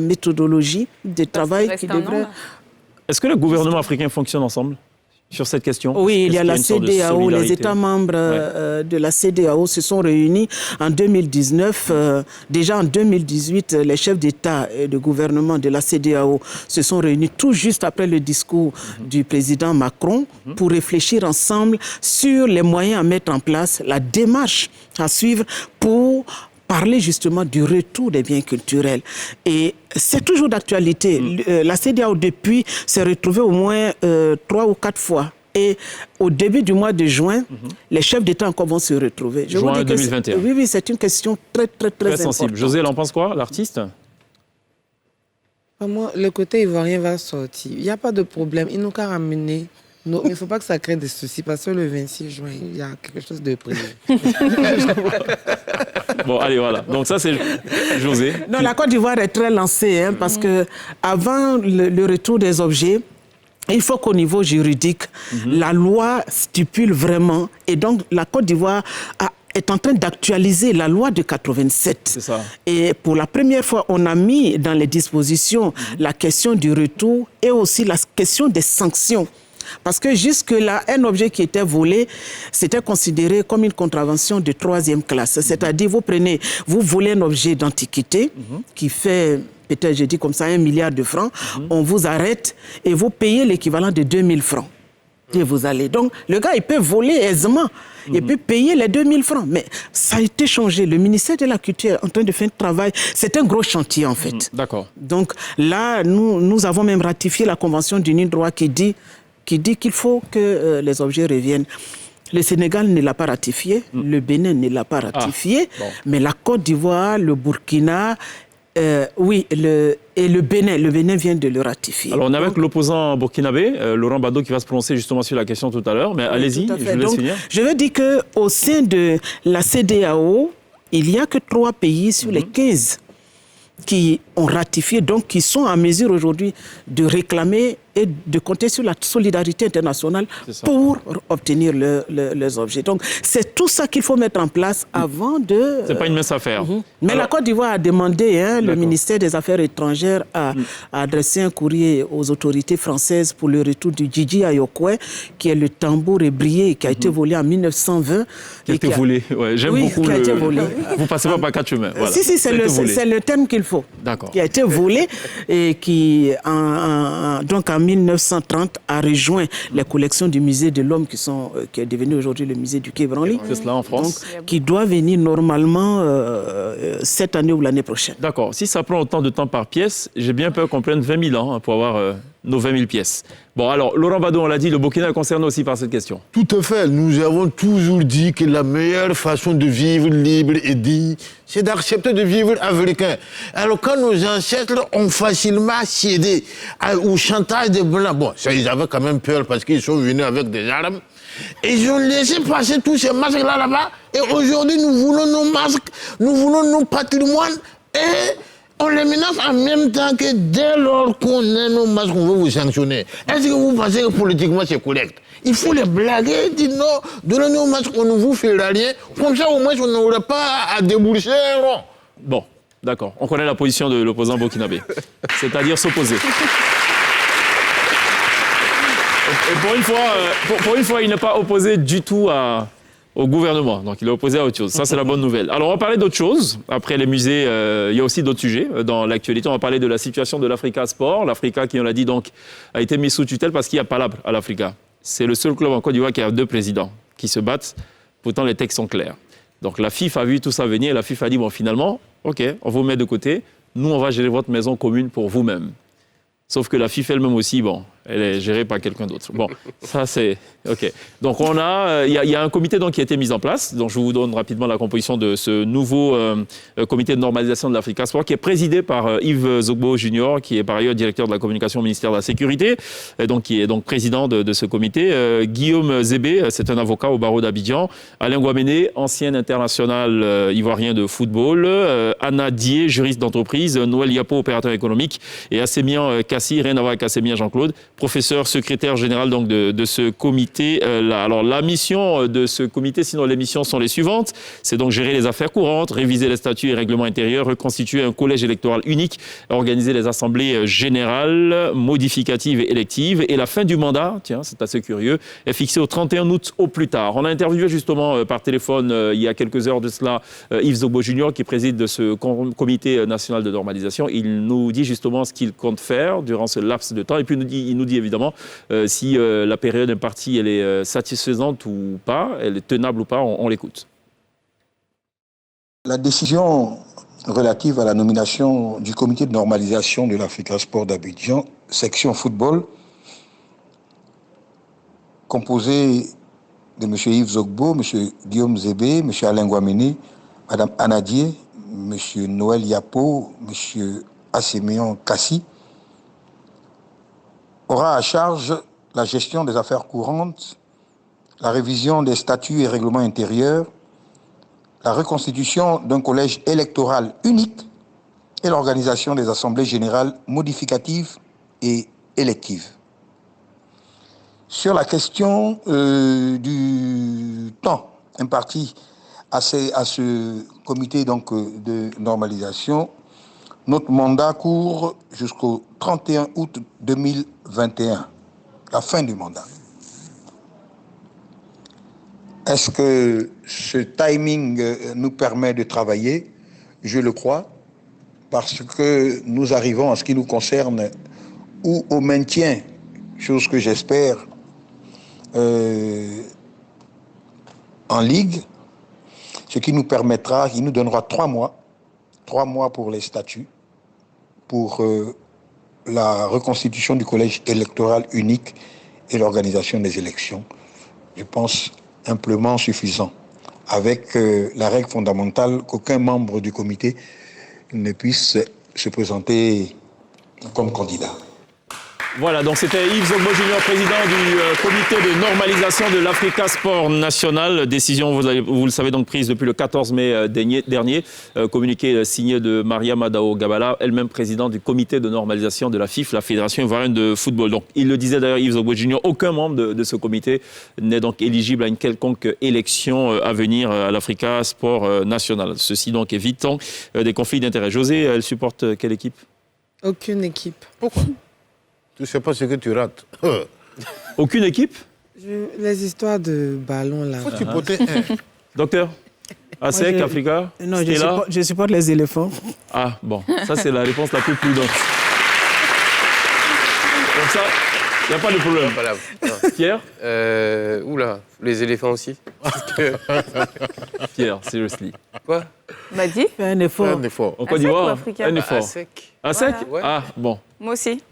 méthodologie de travail qui devrait...
Est-ce que le gouvernement africain fonctionne ensemble sur cette question?
Oui, il y a la CEDEAO, les États membres de la CEDEAO se sont réunis en 2019. Déjà en 2018, les chefs d'État et de gouvernement de la CEDEAO se sont réunis tout juste après le discours du président Macron pour réfléchir ensemble sur les moyens à mettre en place, la démarche à suivre pour parler justement du retour des biens culturels. Et c'est toujours d'actualité. La CEDEAO, depuis, s'est retrouvée au moins 3 ou 4 fois. Et au début du mois de juin, les chefs d'État encore vont se retrouver.
Juin 2021.
Oui, c'est une question très sensible.
Importante. José, elle en pense quoi, l'artiste?
Moi, le côté ivoirien va sortir. Il n'y a pas de problème. Il nous a ramené. Il ne faut pas que ça crée des soucis parce que le 26 juin, il y a quelque chose de prévu.
Bon, allez, voilà. Donc ça, c'est José.
Non, la Côte d'Ivoire est très lancée parce que avant le retour des objets, il faut qu'au niveau juridique, la loi stipule vraiment. Et donc, la Côte d'Ivoire est en train d'actualiser la loi de 87.
C'est ça.
Et pour la première fois, on a mis dans les dispositions la question du retour et aussi la question des sanctions. Parce que jusque-là, un objet qui était volé, c'était considéré comme une contravention de 3e classe. C'est-à-dire, vous volez un objet d'antiquité qui fait, peut-être, je dis comme ça, 1 milliard de francs. On vous arrête et vous payez l'équivalent de 2000 francs. Et vous allez. Donc, le gars, il peut voler aisément. Il peut payer les 2000 francs. Mais ça a été changé. Le ministère de la Culture est en train de faire un travail. C'est un gros chantier, en fait.
D'accord.
Donc, là, nous avons même ratifié la Convention du droit qui dit qu'il faut que les objets reviennent. Le Sénégal ne l'a pas ratifié, le Bénin ne l'a pas ratifié, mais la Côte d'Ivoire, le Burkina, et le Bénin vient de le ratifier.
Alors on est avec l'opposant burkinabé, Laurent Gbado, qui va se prononcer justement sur la question tout à l'heure, mais allez-y, je vous laisse finir.
Je veux dire qu'au sein de la CEDEAO, il n'y a que 3 pays sur les 15 qui ont ratifié, donc qui sont en mesure aujourd'hui de réclamer et de compter sur la solidarité internationale pour obtenir leurs objets. Donc, c'est tout ça qu'il faut mettre en place avant de...
C'est pas une mince affaire.
Mais la Côte d'Ivoire a demandé, le ministère des Affaires étrangères a adressé un courrier aux autorités françaises pour le retour du Djidji Ayokwe, qui est le tambour ébrié qui a été volé en 1920.
Qui a été volé, ouais, j'aime beaucoup
qui a été volé.
Vous passez pas par 4 chemins. Voilà.
Si, c'est le terme qu'il faut.
D'accord.
Qui a été volé et qui, donc en 1930, a rejoint les collections du musée de l'Homme qui est devenu aujourd'hui le musée du Quai Branly.
C'est cela en France.
Donc, qui doit venir normalement cette année ou l'année prochaine.
D'accord. Si ça prend autant de temps par pièce, j'ai bien peur qu'on prenne 20 000 ans pour avoir nos 20 000 pièces. Bon, alors, Laurent Badon, on l'a dit, le Burkina est concerné aussi par cette question.
Tout à fait. Nous avons toujours dit que la meilleure façon de vivre libre et digne, c'est d'accepter de vivre africain. Alors, quand nos ancêtres ont facilement cédé au chantage des Blancs, bon, ça, ils avaient quand même peur parce qu'ils sont venus avec des armes, et ils ont laissé passer tous ces masques-là là-bas, et aujourd'hui, nous voulons nos masques, nous voulons nos patrimoines, et on les menace en même temps que dès lors qu'on a nos masques, on veut vous sanctionner. Est-ce que vous pensez que politiquement c'est correct? Il faut les blaguer, dire non, donnez nos masques, on ne vous fera rien. Comme ça, au moins, on n'aurait pas à débourser un rond.
Bon, d'accord. On connaît la position de l'opposant burkinabé, c'est-à-dire s'opposer. Et pour une fois, il n'est pas opposé du tout au gouvernement. Donc, il est opposé à autre chose. Ça, c'est la bonne nouvelle. Alors, on va parler d'autre chose. Après les musées, il y a aussi d'autres sujets dans l'actualité. On va parler de la situation de l'Africa Sport. L'Africa, qui, on l'a dit, donc, a été mise sous tutelle parce qu'il y a Palabre à l'Africa. C'est le seul club en Côte d'Ivoire qui a 2 présidents qui se battent. Pourtant, les textes sont clairs. Donc, la FIFA a vu tout ça venir. Et la FIFA a dit, bon, finalement, OK, on vous met de côté. Nous, on va gérer votre maison commune pour vous-même. Sauf que la FIFA elle-même aussi, bon, elle est gérée par quelqu'un d'autre. Bon, ça c'est... OK. Donc il y a un comité donc, qui a été mis en place. Donc je vous donne rapidement la composition de ce nouveau comité de normalisation de l'Africa Sport qui est présidé par Yves Zogbo Junior, qui est par ailleurs directeur de la communication au ministère de la Sécurité, et donc, qui est donc président de ce comité. Guillaume Zébé, c'est un avocat au barreau d'Abidjan. Alain Guaméné, ancien international ivoirien de football. Anna Dié, juriste d'entreprise. Noël Yapo, opérateur économique. Et Assémian Kassi, rien à voir avec Assémian Jean-Claude, professeur secrétaire général donc, de ce comité. Alors la mission de ce comité, sinon les missions sont les suivantes, c'est donc gérer les affaires courantes, réviser les statuts et règlements intérieurs, reconstituer un collège électoral unique, organiser les assemblées générales, modificatives et électives. Et la fin du mandat, tiens, c'est assez curieux, est fixée au 31 août au plus tard. On a interviewé justement par téléphone il y a quelques heures de cela Yves Zogbo Junior qui préside de ce comité national de normalisation. Il nous dit justement ce qu'il compte faire durant ce laps de temps et puis il nous dit évidemment si la période impartie elle est satisfaisante ou pas, elle est tenable ou pas, on l'écoute.
La décision relative à la nomination du comité de normalisation de l'Africa Sport d'Abidjan, section football, composé de M. Yves Zogbo, M. Guillaume Zébé, M. Alain Guaméné, Mme Anna Dié, M. Noël Yapo, M. Assémian Kassi, aura à charge la gestion des affaires courantes, la révision des statuts et règlements intérieurs, la reconstitution d'un collège électoral unique et l'organisation des assemblées générales modificatives et électives. Sur la question du temps imparti à ce comité donc, de normalisation, notre mandat court jusqu'au 31 août 2021. La fin du mandat. Est-ce que ce timing nous permet de travailler? Je le crois, parce que nous arrivons, en ce qui nous concerne, ou au maintien, chose que j'espère, en Ligue, ce qui nous permettra, qui nous donnera 3 mois pour les statuts, pour la reconstitution du collège électoral unique et l'organisation des élections. Je pense amplement suffisant, avec la règle fondamentale qu'aucun membre du comité ne puisse se présenter comme candidat.
Voilà, donc c'était Yves Zogbo Junior, président du comité de normalisation de l'Africa Sport National. Décision, vous le savez, donc prise depuis le 14 mai dernier. Communiqué signé de Maria Madao Gabala, elle-même présidente du comité de normalisation de la FIF, la Fédération ivoirienne de football. Donc, il le disait d'ailleurs, Yves Zogbo Junior, aucun membre de ce comité n'est donc éligible à une quelconque élection à venir à l'Africa Sport National. Ceci donc évitant des conflits d'intérêts. José, elle supporte quelle équipe?
Aucune équipe.
Pourquoi? Tu ne sais pas ce que tu rates.
Aucune équipe?
Les histoires de ballons là.
Faut supporter un.
Docteur? ASEC, Africa?
Non, je supporte les éléphants.
Ah, bon, ça c'est la réponse la plus prudente. Donc ça, il n'y a pas de problème.
Pas
Pierre?
Oula, les éléphants aussi.
Pierre, seriously.
Quoi?
Bah dis.
Fais un effort.
Un effort.
En Côte d'Ivoire,
Africa?
un effort.
Sec.
ASEC?
Voilà.
Ah, bon.
Moi aussi.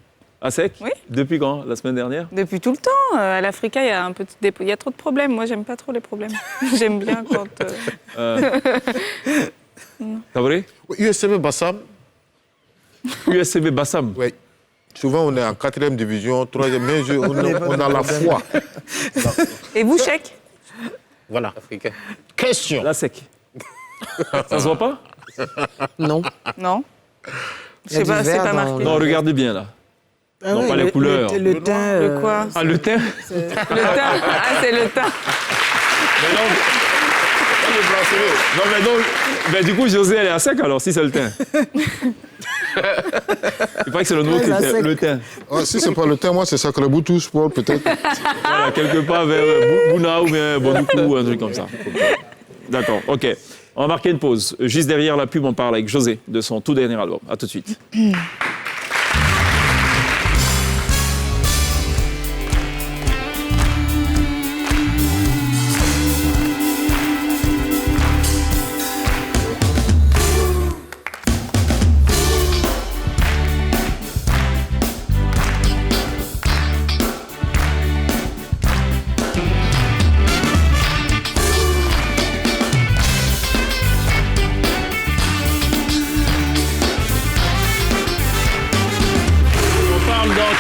À sec?
Oui.
Depuis quand? La semaine dernière?
Depuis tout le temps. À l'Africa, il y a trop de problèmes. Moi, j'aime pas trop les problèmes. J'aime bien quand...
T'as vrai?
USCB Bassam.
USCB Bassam.
Oui. Souvent, on est en 4e division, 3e, mais on a la foi.
Et vous, Chèque?
Voilà.
Africain.
Question.
La sec. Ça se voit pas?
Non.
Non. Je
Il y a
sais pas,
du
c'est
vert
pas
dans-
marqué.
Non, regardez bien là.
Ah
Non,
oui,
pas les couleurs.
Le teint.
Le quoi?
Ah, le teint?
Le teint. Ah, c'est le teint.
Non, mais donc, ben, du coup, José, elle est à sec alors, si c'est le teint. Il paraît que c'est le nouveau
Très à
critère,
sec.
le teint.
Ah, si c'est pas le thème, moi, c'est Sacré-Boutou Sport, peut-être.
Voilà, quelque part vers Bouna ou bien Bonoukou, un truc comme ça. D'accord, ok. On va marquer une pause. Juste derrière la pub, on parle avec José de son tout dernier album. À tout de suite.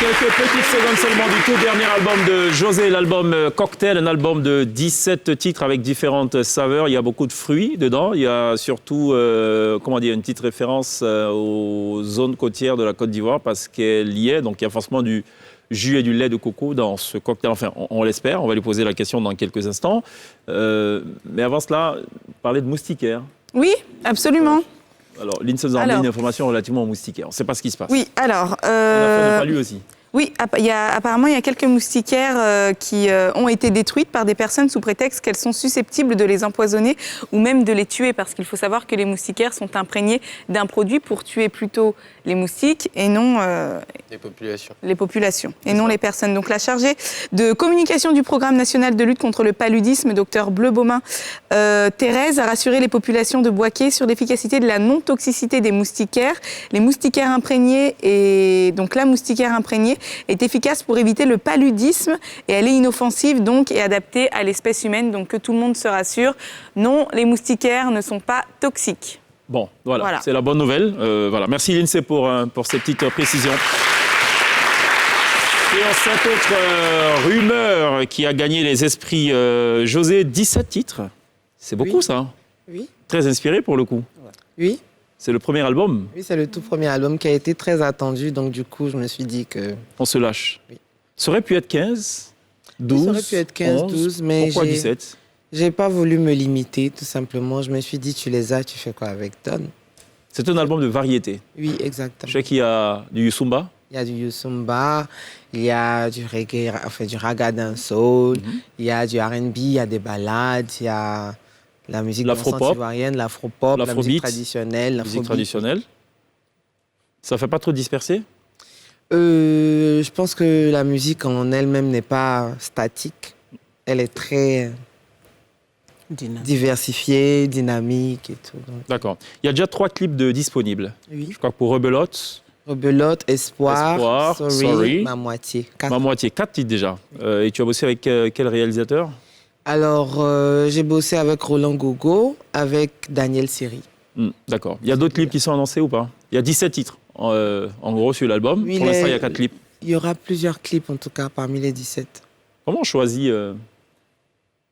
Quelques petites secondes seulement du tout dernier album de José, l'album Cocktail, un album de 17 titres avec différentes saveurs. Il y a beaucoup de fruits dedans. Il y a surtout, une petite référence aux zones côtières de la Côte d'Ivoire parce qu'elle y est. Donc il y a forcément du jus et du lait de coco dans ce cocktail. Enfin, on l'espère. On va lui poser la question dans quelques instants. Mais avant cela, parler de moustiquaires.
Oui, absolument.
Alors, l'INSEE nous a envoyé une information relativement aux moustiquaires. On ne sait pas ce qui se passe.
Oui, alors...
Une affaire de palu aussi.
Oui, apparemment, il y a quelques moustiquaires qui ont été détruites par des personnes sous prétexte qu'elles sont susceptibles de les empoisonner ou même de les tuer, parce qu'il faut savoir que les moustiquaires sont imprégnés d'un produit pour tuer plutôt les moustiques et non les populations et non les personnes. Donc la chargée de communication du programme national de lutte contre le paludisme, Dr Bleu-Baumin, Thérèse, a rassuré les populations de Bouaké sur l'efficacité de la non-toxicité des moustiquaires. Les moustiquaires imprégnés et donc la moustiquaire imprégnée est efficace pour éviter le paludisme et elle est inoffensive donc et adaptée à l'espèce humaine. Donc que tout le monde se rassure, non, les moustiquaires ne sont pas toxiques.
Bon, voilà. C'est la bonne nouvelle. Voilà. Merci l'INSEE pour ces petites précisions. Et cette autre rumeur qui a gagné les esprits, José, 17 titres. C'est beaucoup ça.
Oui.
Très inspiré pour le coup.
Oui.
C'est le premier album.
Oui, c'est le tout premier album qui a été très attendu. Donc du coup, je me suis dit que...
On se lâche.
Oui.
Ça aurait pu être 15, 12,
ça aurait pu être 15,
11,
12, mais
pourquoi 17 ?
J'ai pas voulu me limiter, tout simplement. Je me suis dit, tu les as, tu fais quoi avec? Donne.
C'est un album de variété.
Oui, exactement.
Je sais qu'il y a du Youssumba.
Il y a du Youssumba, il y a du reggae, enfin du raga dancehall, il y a du R&B, il y a des ballades, il y a la musique
L'afro-pop,
ivoirienne, l'afro-pop, la musique traditionnelle.
La musique traditionnelle. Ça fait pas trop disperser?
Je pense que la musique en elle-même n'est pas statique. Elle est très diversifiée, dynamique et tout.
D'accord. Il y a déjà 3 clips disponibles.
Oui.
Je crois que pour Rebelote.
Rebelote, Espoir, Sorry, Ma Moitié. 4.
Ma Moitié, 4 titres déjà. Et tu as bossé avec quel réalisateur?
Alors, j'ai bossé avec Roland Gogo, avec Daniel Siri.
D'accord. Il y a d'autres clips qui sont annoncés ou pas? Il y a 17 titres, en gros, sur l'album.
Oui,
pour l'instant, il y a 4 clips.
Il y aura plusieurs clips, en tout cas, parmi les 17.
Comment on choisit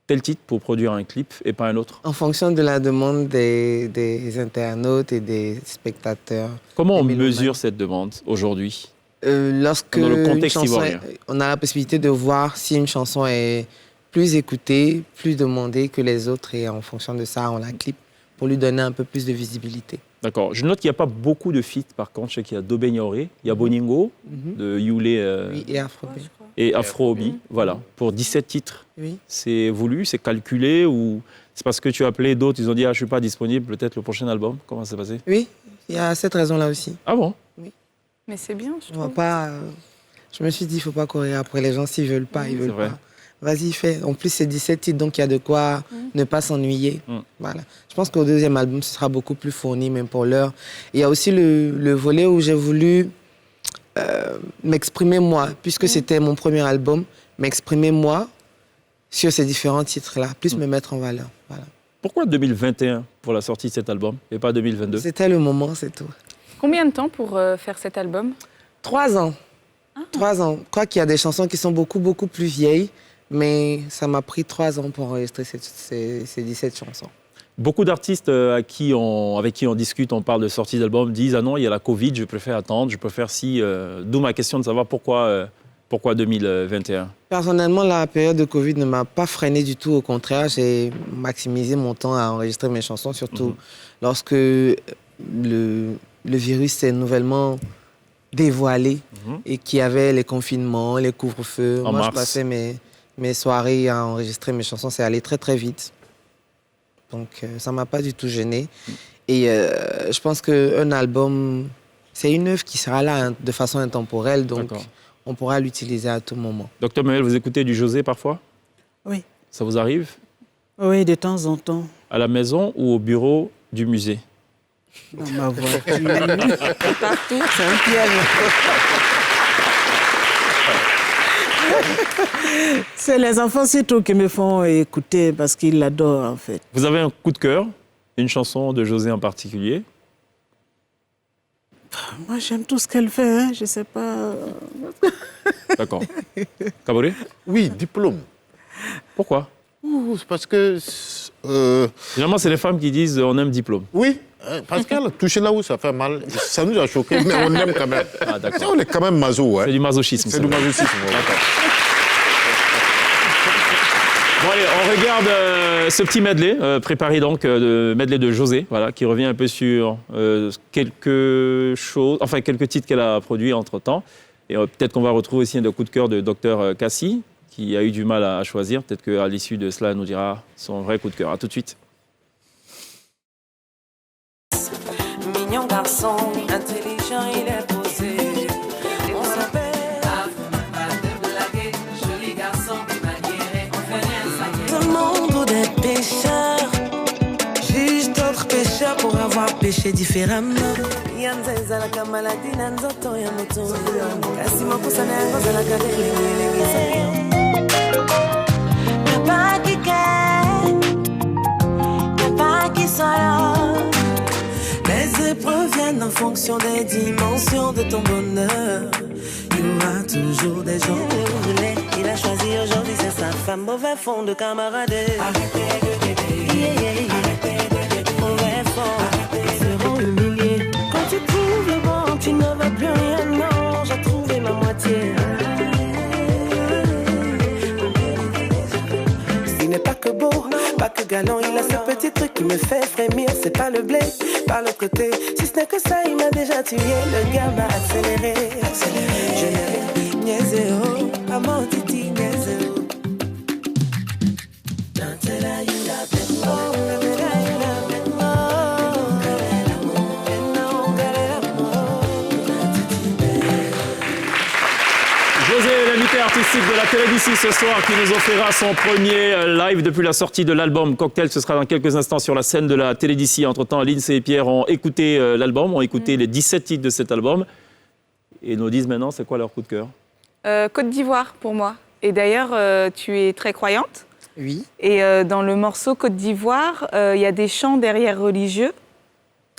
tel titre pour produire un clip et pas un autre?
En fonction de la demande des internautes et des spectateurs.
Comment on mesure cette demande aujourd'hui?
Lorsque
dans le contexte ivoirien,
on a la possibilité de voir si une chanson est plus écoutée, plus demandée que les autres, et en fonction de ça, on la clip pour lui donner un peu plus de visibilité.
D'accord. Je note qu'il n'y a pas beaucoup de feats, par contre. Je sais qu'il y a Dobé Niaoré, il y a Boningo, de Youlé
oui, et Afrobi.
Et Afro-Obi, voilà, pour 17 titres.
Oui.
C'est voulu, c'est calculé, ou c'est parce que tu as appelé d'autres, ils ont dit « Ah, je ne suis pas disponible, peut-être le prochain album ». Comment ça s'est passé?
Oui, il y a cette raison-là aussi.
Ah bon?
Oui.
Mais c'est bien, je trouve.
On va pas, je me suis dit, il ne faut pas courir après les gens. S'ils ne veulent pas, ils ne veulent pas. Vas-y, fais. En plus, c'est 17 titres, donc il y a de quoi ne pas s'ennuyer. Voilà. Je pense qu'au deuxième album, ce sera beaucoup plus fourni, même pour l'heure. Il y a aussi le volet où j'ai voulu m'exprimer moi, puisque c'était mon premier album, m'exprimer moi sur ces différents titres-là, plus me mettre en valeur. Voilà.
Pourquoi 2021 pour la sortie de cet album et pas 2022?
C'était le moment, c'est tout.
Combien de temps pour faire cet album?
3 ans. 3 ans. Je crois qu'il y a des chansons qui sont beaucoup, beaucoup plus vieilles, mais ça m'a pris 3 ans pour enregistrer ces 17 chansons.
Beaucoup d'artistes avec qui on discute, on parle de sortie d'album, disent « Ah non, il y a la Covid, je préfère attendre, je préfère si... » D'où ma question de savoir pourquoi 2021. Personnellement,
la période de Covid ne m'a pas freiné du tout. Au contraire, j'ai maximisé mon temps à enregistrer mes chansons, surtout lorsque le virus s'est nouvellement dévoilé et qu'il y avait les confinements, les couvre-feux. Moi, je passais mes soirées à enregistrer mes chansons. C'est allé très, très vite. Donc, ça ne m'a pas du tout gêné. Et je pense qu'un album, c'est une œuvre qui sera là de façon intemporelle. Donc, on pourra l'utiliser à tout moment.
Docteur Manuel, vous écoutez du José parfois?
Oui.
Ça vous arrive?
Oui, de temps en temps.
À la maison ou au bureau du musée?
Dans ma voiture. Partout, c'est un piège. C'est les enfants surtout qui me font écouter parce qu'ils l'adorent en fait.
Vous avez un coup de cœur, une chanson de José en particulier?
Moi j'aime tout ce qu'elle fait, hein. Je sais pas.
D'accord. Kaboré?
Oui, Diplôme.
Pourquoi?
C'est parce que...
Généralement, c'est les femmes qui disent on aime Diplôme.
Oui, parce qu'elle a touché là où ça fait mal. Ça nous a choqués, mais on aime quand même.
Ah, d'accord.
On est quand même maso. Hein.
C'est du masochisme.
C'est du masochisme.
D'accord. Bon allez, on regarde ce petit medley, préparé donc, medley de José, voilà, qui revient un peu sur quelques titres qu'elle a produits entre-temps. Et peut-être qu'on va retrouver aussi un coup de cœur de Dr Cassie, qui a eu du mal à choisir. Peut-être qu'à l'issue de cela, elle nous dira son vrai coup de cœur. À tout de suite.
Mignon garçon, intelligent, il est posé. On s'appelle joli garçon qui m'a guéri. Ce monde des pécheurs juge d'autres pécheurs pour avoir péché différemment. Yanza la kamaladi nanzoto ya moto. Kasi makusana yango za la kadele ngele. Pas qui pas qui soit là. Les épreuves viennent en fonction des dimensions de ton bonheur. Il y aura toujours des gens déroulés. Il a choisi aujourd'hui, c'est sa femme. Mauvais fond de camarader. Arrêtez de t'aider. Arrêtez de t'aider. Mauvais fond. Ils seront humiliés. Quand tu trouves le bon, tu ne vas plus rien. Non, j'ai trouvé ma moitié. Il n'est pas que beau, pas que galant. Il a ce petit truc qui me fait frémir. C'est pas le blé, par l'autre côté. Si ce n'est que ça, il m'a déjà tué. Le gars m'a accéléré. Je n'ai niaisé, à mon titi niaisé.
José, l'invité artistique de la Téléd'ici ce soir, qui nous offrira son premier live depuis la sortie de l'album Cocktail. Ce sera dans quelques instants sur la scène de la Téléd'ici. Entre-temps, Lindsay et Pierre ont écouté l'album, ont écouté les 17 titres de cet album. Et nous disent maintenant, c'est quoi leur coup de cœur?
Côte d'Ivoire, pour moi. Et d'ailleurs, tu es très croyante.
Oui.
Et dans le morceau Côte d'Ivoire, il y a des chants derrière religieux.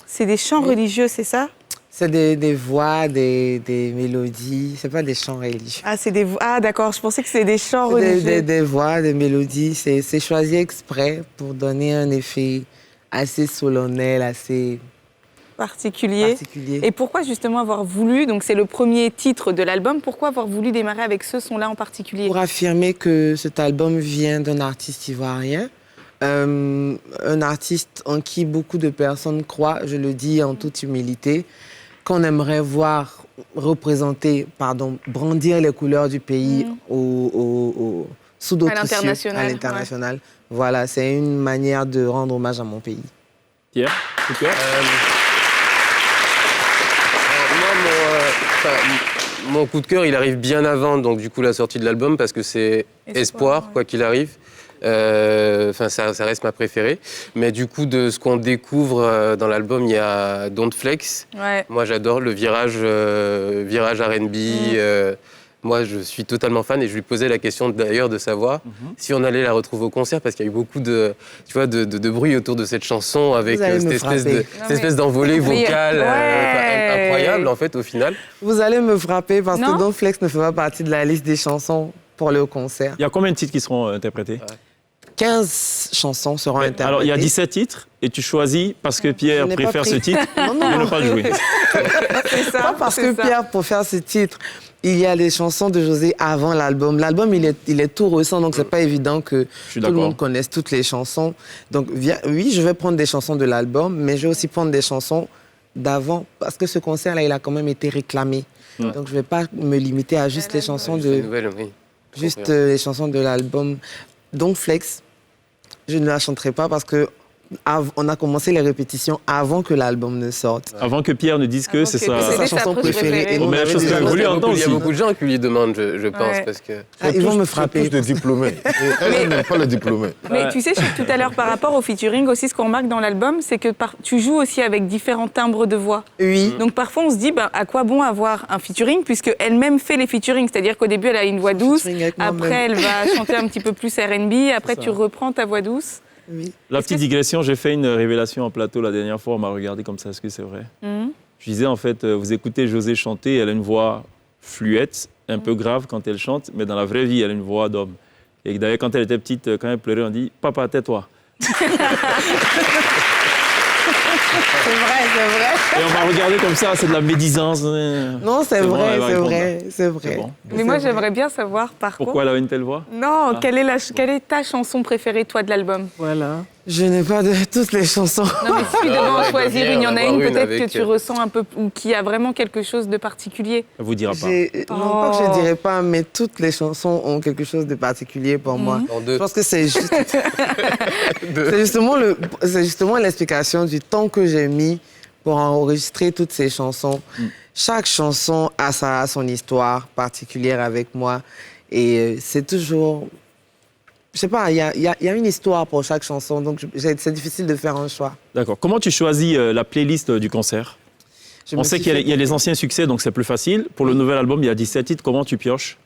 C'est des chants religieux, c'est ça?
C'est des voix, des mélodies. C'est pas des chants religieux.
Ah, c'est des voix. Ah, d'accord. Je pensais que c'était des chants religieux.
Des voix, des mélodies. C'est choisi exprès pour donner un effet assez solennel, assez
particulier. Et pourquoi justement avoir voulu, donc c'est le premier titre de l'album, pourquoi avoir voulu démarrer avec ce son-là en particulier?
Pour affirmer que cet album vient d'un artiste ivoirien, un artiste en qui beaucoup de personnes croient, je le dis en toute humilité, qu'on aimerait voir représenter, brandir les couleurs du pays sous d'autres cieux, à l'international. Ouais. Voilà, c'est une manière de rendre hommage à mon pays.
Pierre, coup de cœur?
Mon coup de cœur, il arrive bien avant, donc du coup la sortie de l'album, parce que c'est Espoir, quoi qu'il arrive. Enfin, ça reste ma préférée. Mais du coup, de ce qu'on découvre dans l'album, il y a Don't Flex.
Ouais.
Moi, j'adore le virage R&B. Moi, je suis totalement fan et je lui posais la question d'ailleurs de savoir si on allait la retrouver au concert parce qu'il y a eu beaucoup de bruit autour de cette chanson avec cette espèce d'envolée vocale incroyable en fait au final.
Vous allez me frapper parce que Don't Flex ne fait pas partie de la liste des chansons pour le concert.
Il y a combien de titres qui seront interprétés?
15 chansons seront interprétées.
Alors, il y a 17 titres et tu choisis parce que Pierre préfère ce titre de ne pas le jouer.
C'est ça.
Pas parce que Pierre préfère ce titre. Il y a les chansons de José avant l'album. L'album, il est tout récent, donc c'est pas évident que tout le monde connaisse toutes les chansons. Donc, oui, je vais prendre des chansons de l'album, mais je vais aussi prendre des chansons d'avant, parce que ce concert-là, il a quand même été réclamé. Donc, je vais pas me limiter à juste les chansons les chansons de l'album. Donc, Flex, je ne la chanterai pas parce que on a commencé les répétitions avant que l'album ne sorte.
Avant que Pierre ne dise que c'est sa
chanson préférée.
Et il y a
beaucoup de gens qui lui demandent, je pense, parce que...
ils vont me frapper.
Tous des diplômés. Elle n'aime pas les diplômés.
Mais tu sais, tout à l'heure, par rapport au featuring, aussi, ce qu'on remarque dans l'album, c'est que tu joues aussi avec différents timbres de voix.
Oui.
Donc parfois, on se dit, à quoi bon avoir un featuring, puisque elle-même fait les featurings. C'est-à-dire qu'au début, elle a une voix douce, après, elle va chanter un petit peu plus R&B, après, tu reprends ta voix douce.
Oui.
La petite digression, j'ai fait une révélation en plateau la dernière fois, on m'a regardé comme ça, est-ce que c'est vrai? Je disais en fait, vous écoutez José chanter, elle a une voix fluette, un peu grave quand elle chante, mais dans la vraie vie, elle a une voix d'homme. Et d'ailleurs, quand elle était petite, quand elle pleurait, on dit « Papa, tais-toi ».
C'est vrai.
Et on m'a regardé comme ça, c'est de la médisance.
Non, c'est vrai.
Bon.
Mais moi, j'aimerais bien savoir, par contre...
Pourquoi elle a une telle voix?
Non, quelle est ta chanson préférée, toi, de l'album?
Voilà.
Je n'ai pas de toutes les chansons.
Non, mais si tu devais en choisir une, il y en a une peut-être que tu ressens un peu, ou qui a vraiment quelque chose de particulier.
Elle vous dira pas.
Non, pas que je ne dirais pas, mais toutes les chansons ont quelque chose de particulier pour moi. Je pense que c'est juste... c'est justement l'explication du temps que j'ai mis pour enregistrer toutes ces chansons. Chaque chanson a son histoire particulière avec moi. Et c'est toujours... Je sais pas, il y a une histoire pour chaque chanson, donc c'est difficile de faire un choix.
D'accord. Comment tu choisis la playlist du concert? On sait qu'il y a les anciens succès, donc c'est plus facile. Pour le nouvel album, il y a 17 titres. Comment tu pioches?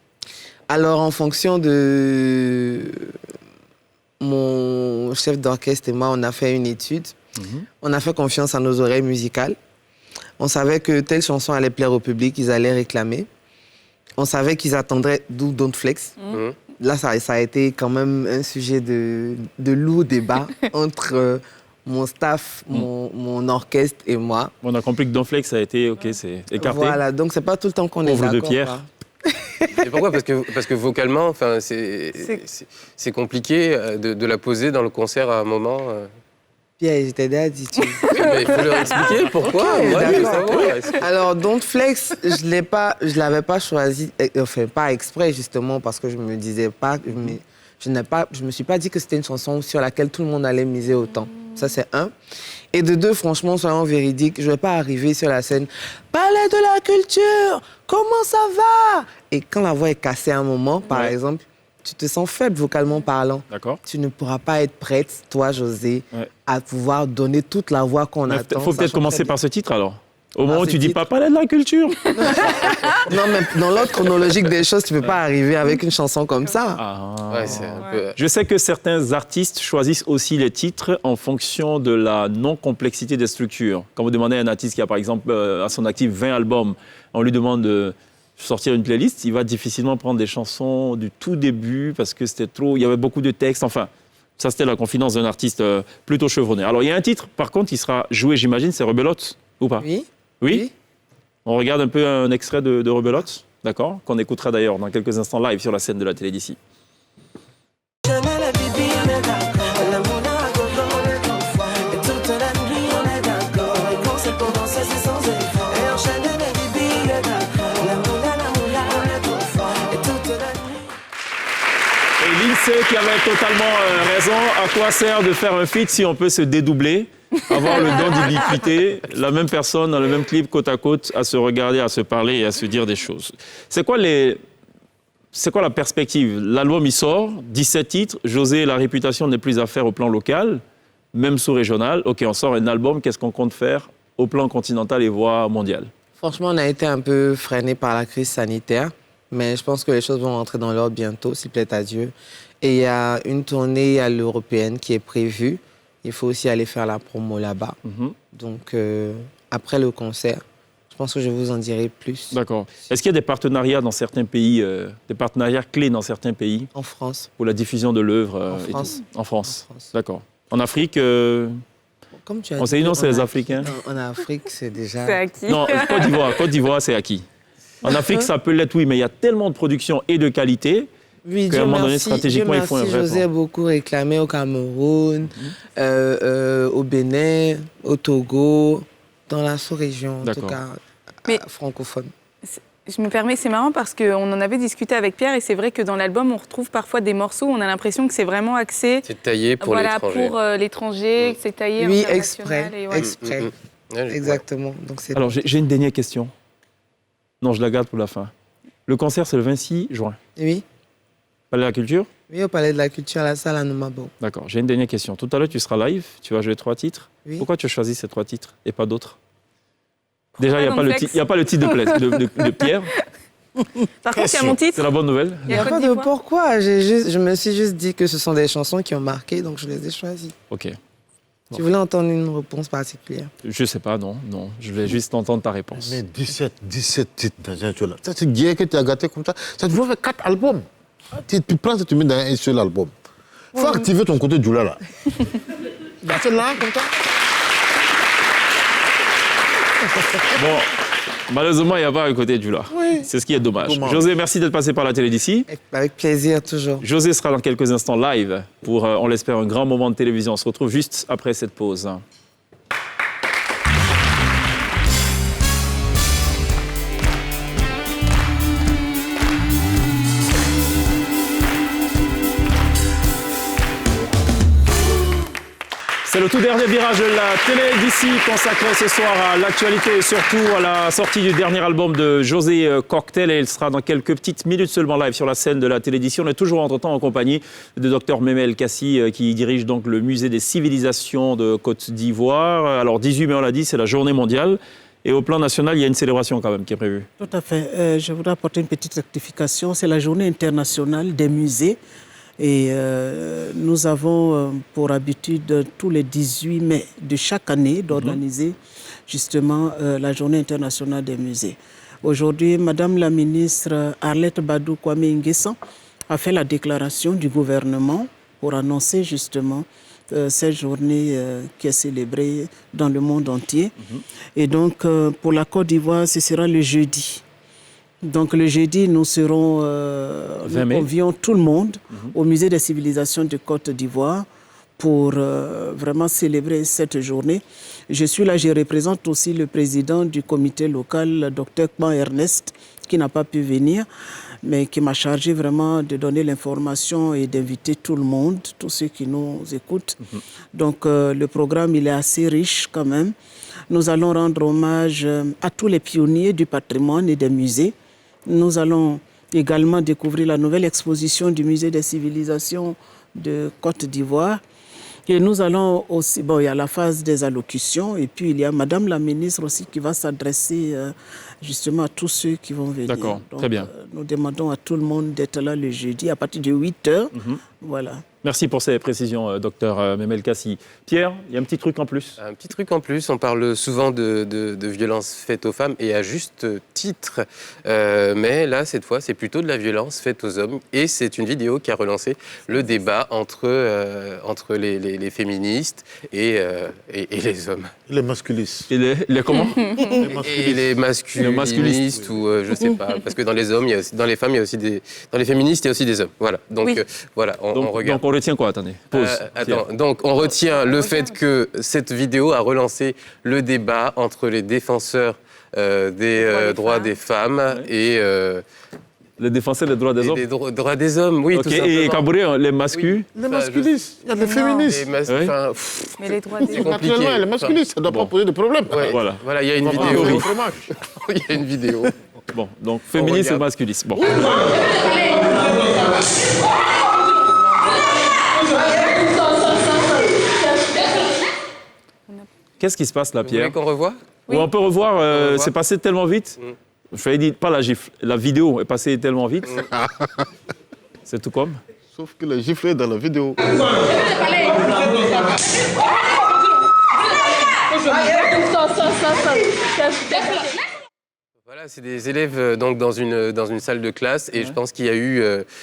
Alors, en fonction de mon chef d'orchestre et moi, on a fait une étude. On a fait confiance à nos oreilles musicales. On savait que telle chanson allait plaire au public, ils allaient réclamer. On savait qu'ils attendraient d'où Don't Flex. Là, ça a été quand même un sujet de lourd débat entre mon staff, mon orchestre et moi.
On a compris que Don't Flex a été, c'est écarté.
Voilà, donc c'est pas tout le temps qu'on est d'accord.
de Pierre.
Et pourquoi? Parce que vocalement, c'est compliqué de la poser dans le concert à un moment.
Pierre, j'étais déjà dit.
Il faut leur expliquer pourquoi.
Alors, Don't Flex, je l'avais pas choisi, enfin pas exprès justement parce que je me disais pas, je me suis pas dit que c'était une chanson sur laquelle tout le monde allait miser autant. Ça c'est un. Et de deux, franchement, soyons véridiques, je vais pas arriver sur la scène, parler de la culture, comment ça va? Et quand la voix est cassée à un moment, par exemple, tu te sens faible vocalement parlant.
D'accord.
Tu ne pourras pas être prête, toi, José, à pouvoir donner toute la voix qu'on attend.
Il faut peut-être commencer par ce titre, alors. Au moment où tu dis pas parler de la culture.
Non, mais dans l'ordre chronologique des choses, tu ne peux pas arriver avec une chanson comme ça.
C'est un peu...
Je sais que certains artistes choisissent aussi les titres en fonction de la non-complexité des structures. Quand vous demandez à un artiste qui a, par exemple, à son actif 20 albums, on lui demande de sortir une playlist, il va difficilement prendre des chansons du tout début parce que c'était trop, il y avait beaucoup de textes, enfin, ça c'était la confidence d'un artiste plutôt chevronné. Alors il y a un titre, par contre, qui sera joué, j'imagine, c'est Rebelote, ou pas? Oui. On regarde un peu un extrait de Rebelote, d'accord? Qu'on écoutera d'ailleurs dans quelques instants live sur la scène de la télé d'ici. L'INSEE qui avait totalement raison. À quoi sert de faire un feat si on peut se dédoubler, avoir le don d'ubiquité, la même personne dans le même clip côte à côte, à se regarder, à se parler et à se dire des choses. C'est quoi c'est quoi la perspective? L'album, il sort, 17 titres. José, la réputation n'est plus à faire au plan local, même sous-régional. OK, on sort un album, qu'est-ce qu'on compte faire au plan continental et voire mondial?
Franchement, on a été un peu freiné par la crise sanitaire, mais je pense que les choses vont rentrer dans l'ordre bientôt, s'il plaît à Dieu. Et il y a une tournée à l'européenne qui est prévue. Il faut aussi aller faire la promo là-bas. Donc, après le concert, je pense que je vous en dirai plus.
D'accord. Est-ce qu'il y a des partenariats dans certains pays, des partenariats clés dans certains pays?
En France.
Pour la diffusion de l'œuvre?
En France.
En France. D'accord. En Afrique,
comme tu as
on sait, non, c'est les Africains.
En Afrique, c'est déjà...
C'est acquis.
Non, Côte d'Ivoire, c'est acquis. En Afrique, ça peut l'être, oui, mais il y a tellement de production et de qualité
oui,
qu'à un moment donné, stratégiquement, il faut un vrai
José a beaucoup réclamé au Cameroun, au Bénin, au Togo, dans la sous-région, en tout cas francophone.
Je me permets, c'est marrant parce qu'on en avait discuté avec Pierre et c'est vrai que dans l'album, on retrouve parfois des morceaux où on a l'impression que c'est vraiment axé...
C'est taillé pour l'étranger.
Pour l'étranger, c'est taillé
oui,
international.
Exprès. Exactement. Donc,
alors, j'ai une dernière question. Non, je la garde pour la fin. Le concert, c'est le 26 juin.
Oui.
Palais de la Culture?
Oui, au Palais de la Culture, à la salle à Numabo.
D'accord. J'ai une dernière question. Tout à l'heure, tu seras live, tu vas jouer 3 titres.
Oui.
Pourquoi tu as choisi ces 3 titres et pas d'autres? Déjà, il n'y a pas le titre de Pierre.
Par contre, il y a mon titre.
C'est la bonne nouvelle.
Il n'y a pas de pourquoi. Je me suis juste dit que ce sont des chansons qui ont marqué, donc je les ai choisies.
OK.
Tu voulais entendre une réponse particulière?
Je ne sais pas, non. Je vais juste entendre ta réponse.
Mais 17 titres dans un seul. Ça, c'est Guy que tu as gâté comme ça. Ça te fait 4 albums. Tu prends ça, tu mets dans un seul album. Il faut activer ton côté Djoula, là. Dans celle-là, comme ça.
Bon, malheureusement, il n'y a pas un côté Djoula. Oui. C'est ce qui est dommage. José, merci d'être passé par la télé d'ici.
Avec plaisir, toujours.
José sera dans quelques instants live pour, on l'espère, un grand moment de télévision. On se retrouve juste après cette pause. C'est le tout dernier virage de la télé d'ici, consacré ce soir à l'actualité et surtout à la sortie du dernier album de José Cocktail. Et il sera dans quelques petites minutes seulement live sur la scène de la télé d'ici. On est toujours entre-temps en compagnie de Dr Memel Kassi qui dirige donc le musée des civilisations de Côte d'Ivoire. Alors 18 mai, on l'a dit, c'est la journée mondiale. Et au plan national, il y a une célébration quand même qui est prévue.
Tout à fait. Je voudrais apporter une petite rectification. C'est la journée internationale des musées. Et nous avons pour habitude tous les 18 mai de chaque année d'organiser justement la journée internationale des musées. Aujourd'hui, Madame la ministre Arlette Badou Kwame Nguessan a fait la déclaration du gouvernement pour annoncer justement cette journée qui est célébrée dans le monde entier. Et donc pour la Côte d'Ivoire, ce sera le jeudi. Donc le jeudi, nous convions tout le monde au musée des civilisations de Côte d'Ivoire pour vraiment célébrer cette journée. Je suis là, je représente aussi le président du comité local, le Dr Kban Ernest, qui n'a pas pu venir, mais qui m'a chargé vraiment de donner l'information et d'inviter tout le monde, tous ceux qui nous écoutent. Donc le programme, il est assez riche quand même. Nous allons rendre hommage à tous les pionniers du patrimoine et des musées. Nous allons également découvrir la nouvelle exposition du Musée des civilisations de Côte d'Ivoire. Et nous allons aussi, bon, il y a la phase des allocutions et puis il y a Madame la ministre aussi qui va s'adresser justement à tous ceux qui vont venir.
D'accord, très bien.
Nous demandons à tout le monde d'être là le jeudi à partir de 8h. Voilà.
Merci pour ces précisions, docteur Memel Kassi. Pierre, il y a un petit truc en plus.
Un petit truc en plus, on parle souvent de violences faites aux femmes et à juste titre. Mais là, cette fois, c'est plutôt de la violence faite aux hommes. Et c'est une vidéo qui a relancé le débat entre les féministes et les hommes.
Les masculistes.
Et les comment?
Et les masculinistes ou je sais pas. Parce que dans les hommes, dans les femmes, il y a aussi dans les féministes, il y a aussi des hommes. Voilà. Donc voilà, on regarde.
Donc on retient quoi? Attendez, pause.
Donc on retient le fait que cette vidéo a relancé le débat entre les défenseurs des droits des femmes et...
les défenseurs des droits des hommes?
Les droits des hommes, oui, tout simplement.
Et Cabouré, les masculins?
Les masculistes, il y a des féministes.
Mais les droits des hommes...
Naturellement, les masculistes, ça ne doit pas poser de problème.
Voilà, il y a une vidéo. Il y a une vidéo.
Bon, donc féministe ou masculiste. Bon. Qu'est-ce qui se passe là,
Vous
Pierre?
voulez qu'on revoie?
Oui. On peut revoir, c'est passé tellement vite. Je fallait dire, pas la gifle, la vidéo est passée tellement vite. C'est tout comme.
Sauf que le gifle est dans la vidéo.
Voilà, c'est des élèves donc dans une salle de classe et je pense qu'il y a eu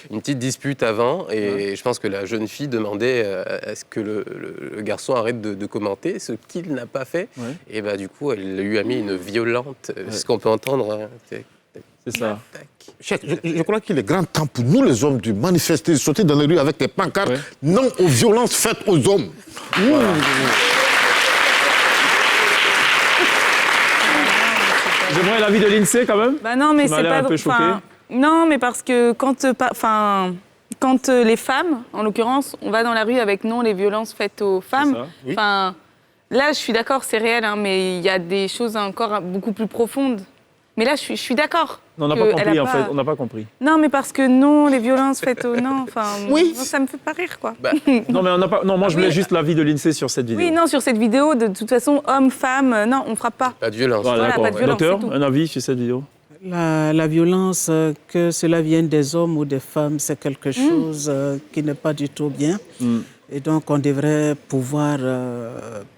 une petite dispute avant et je pense que la jeune fille demandait à ce que le garçon arrête de commenter, ce qu'il n'a pas fait. Et bah du coup, elle lui a mis une violente, ce qu'on peut entendre. Hein,
c'est ça.
Je crois qu'il est grand temps pour nous les hommes de manifester, de sortir dans les rues avec des pancartes non aux violences faites aux hommes. Voilà.
J'aimerais l'avis de l'INSEE quand même.
Bah non, mais c'est pas. Non, mais parce que quand les femmes, en l'occurrence, on va dans la rue avec non les violences faites aux femmes. Enfin, là, je suis d'accord, c'est réel, hein, mais il y a des choses encore beaucoup plus profondes. Mais là, je suis d'accord.
Non, on n'a pas compris, en fait. On n'a pas compris.
Non, mais parce que non, les violences faites aux... Non, enfin... Oui. Non, ça me fait pas rire, quoi.
Bah. Non, mais on n'a pas... Non, moi, je voulais juste l'avis de l'INSEE sur cette vidéo.
Oui, non, sur cette vidéo, de toute façon, homme, femme, non, on frappe pas.
Pas de violence.
Voilà,
pas de violence,
docteur, un avis sur cette vidéo?
La violence, que cela vienne des hommes ou des femmes, c'est quelque chose qui n'est pas du tout bien. Et donc, on devrait pouvoir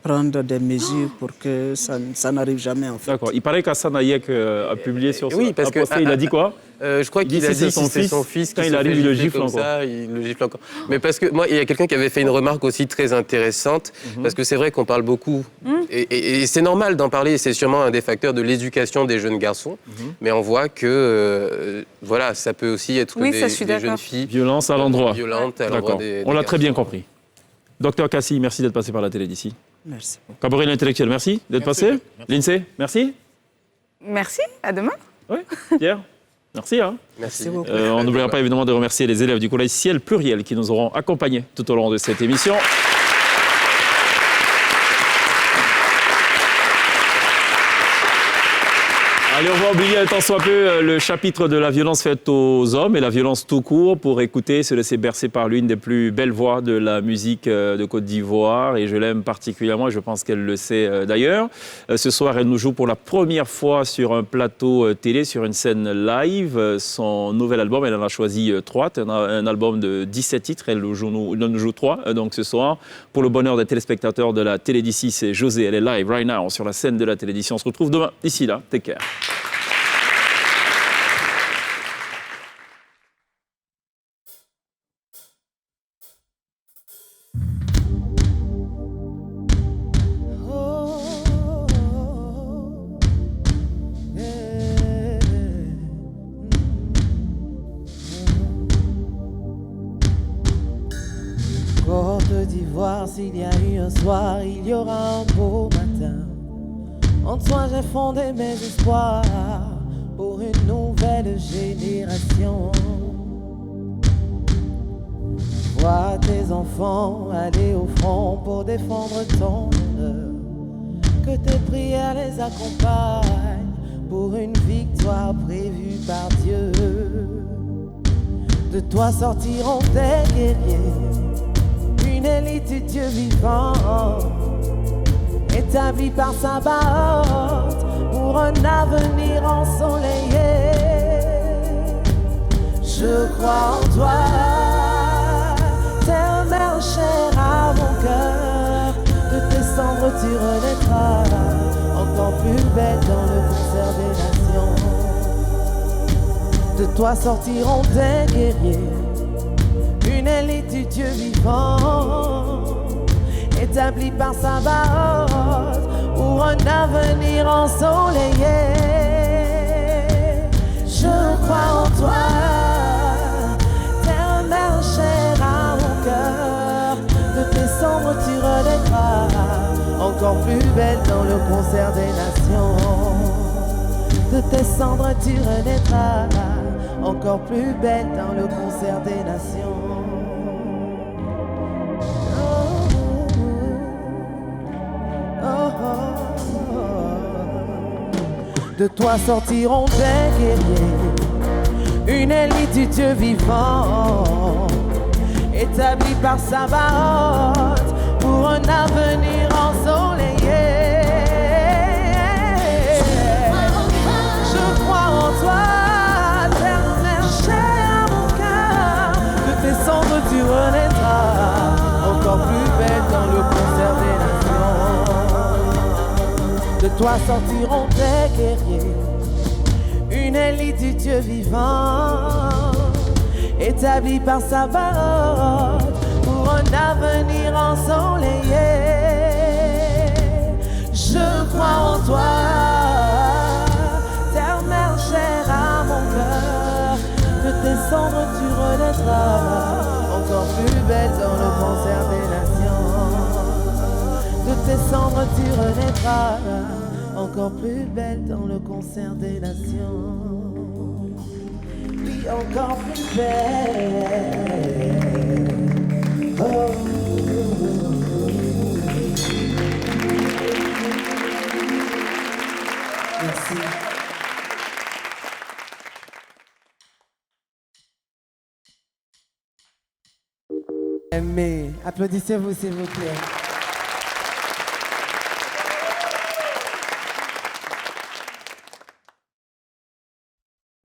prendre des mesures pour que ça n'arrive jamais, en fait.
D'accord. Il paraît qu'Hassane Hayek a publié sur ça.
Oui, parce que...
il a dit quoi?
Je crois qu'il a dit
c'est son fils
qui
quand il arrive, il le gifle
comme
encore.
Ça, il le gifle encore. Mais parce que moi, il y a quelqu'un qui avait fait une remarque aussi très intéressante, parce que c'est vrai qu'on parle beaucoup, et c'est normal d'en parler, c'est sûrement un des facteurs de l'éducation des jeunes garçons, mais on voit que, voilà, ça peut aussi être des jeunes filles...
Violence à l'endroit.
Violentes à l'endroit des
On l'a très bien
garçons.
compris. Docteur Cassi, merci d'être passé par la télé d'ici.
Merci.
Caboret l'intellectuel, merci d'être passé. L'INSEE, merci.
Merci, à demain.
Oui, Pierre, merci. Hein.
Merci.
On n'oubliera pas évidemment de remercier les élèves du collège Ciel Pluriel qui nous auront accompagnés tout au long de cette émission. Allez, on va oublier un tant soit peu le chapitre de la violence faite aux hommes et la violence tout court pour écouter, se laisser bercer par l'une des plus belles voix de la musique de Côte d'Ivoire. Et je l'aime particulièrement et je pense qu'elle le sait d'ailleurs. Ce soir, elle nous joue pour la première fois sur un plateau télé, sur une scène live. Son nouvel album, elle en a choisi 3. Un album de 17 titres. Elle nous joue 3. Donc ce soir, pour le bonheur des téléspectateurs de la télé d'ici, c'est José. Elle est live right now sur la scène de la télé d'ici. On se retrouve demain. D'ici là, take care.
Côte d'Ivoire, s'il y a eu un soir, il y aura un beau matin. En toi j'ai fondé mes espoirs pour une nouvelle génération. Vois tes enfants aller au front pour défendre ton honneur. Que tes prières les accompagnent pour une victoire prévue par Dieu. De toi sortiront des guerriers, une élite du Dieu vivant, établi par sa baote pour un avenir ensoleillé. Je crois en toi, terre mère chère à mon cœur. De tes cendres tu renaîtras, encore plus belle dans le concert des nations. De toi sortiront des guerriers, une élite du Dieu vivant, établi par sa baote pour un avenir ensoleillé. Je crois en toi, terre mère chère à mon cœur. De tes cendres tu renaîtras, encore plus belle dans le concert des nations. De tes cendres tu renaîtras, encore plus belle dans le concert des nations. De toi sortiront des guerriers,
une élite du Dieu vivant, établie par sa barotte pour un avenir ensoleillé. Je crois en toi, terre mère chère à mon cœur, de tes cendres tu renaîtras, encore plus belle dans le concert des nations. De toi sortiront des guerriers, une élite du Dieu vivant, établie par sa barotte pour un avenir ensoleillé. Je crois en toi, terre mère chère à mon cœur, de tes cendres tu renaîtras, encore plus belle dans le concert des nations. De tes cendres tu renaîtras, encore plus belle dans le concert des nations. Oui, encore plus belle. Oh. Merci. Aimez, applaudissez-vous s'il vous plaît.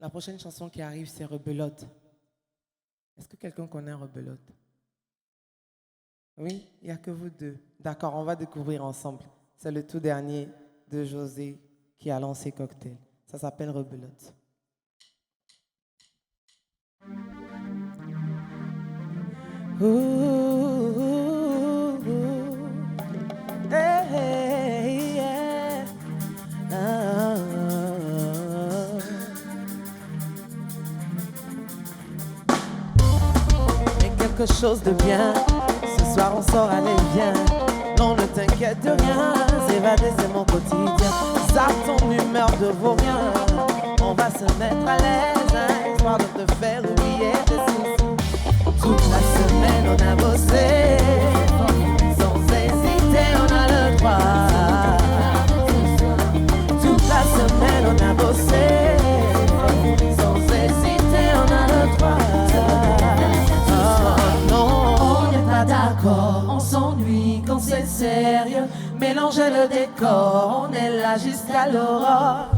La prochaine chanson qui arrive, c'est Rebelote. Est-ce que quelqu'un connaît Rebelote? Oui, il n'y a que vous deux. D'accord, on va découvrir ensemble. C'est le tout dernier de José qui a lancé Cocktail. Ça s'appelle Rebelote. Ooh, ooh, ooh. Hey, hey, yeah. Mais quelque chose de bien. Ce soir on sort, allez viens. Non, ne t'inquiète de rien. S'évader c'est mon quotidien. Ça ton humeur de vaurien. On va se mettre à l'aise, hein, histoire de te faire oublier tes soucis. Toute la semaine on a bossé, sans hésiter on a le droit. Toute la semaine on a bossé, sans hésiter on a le droit. Oh non, on n'est pas d'accord, on s'ennuie quand c'est sérieux. Mélangez le décor, on est là jusqu'à l'aurore.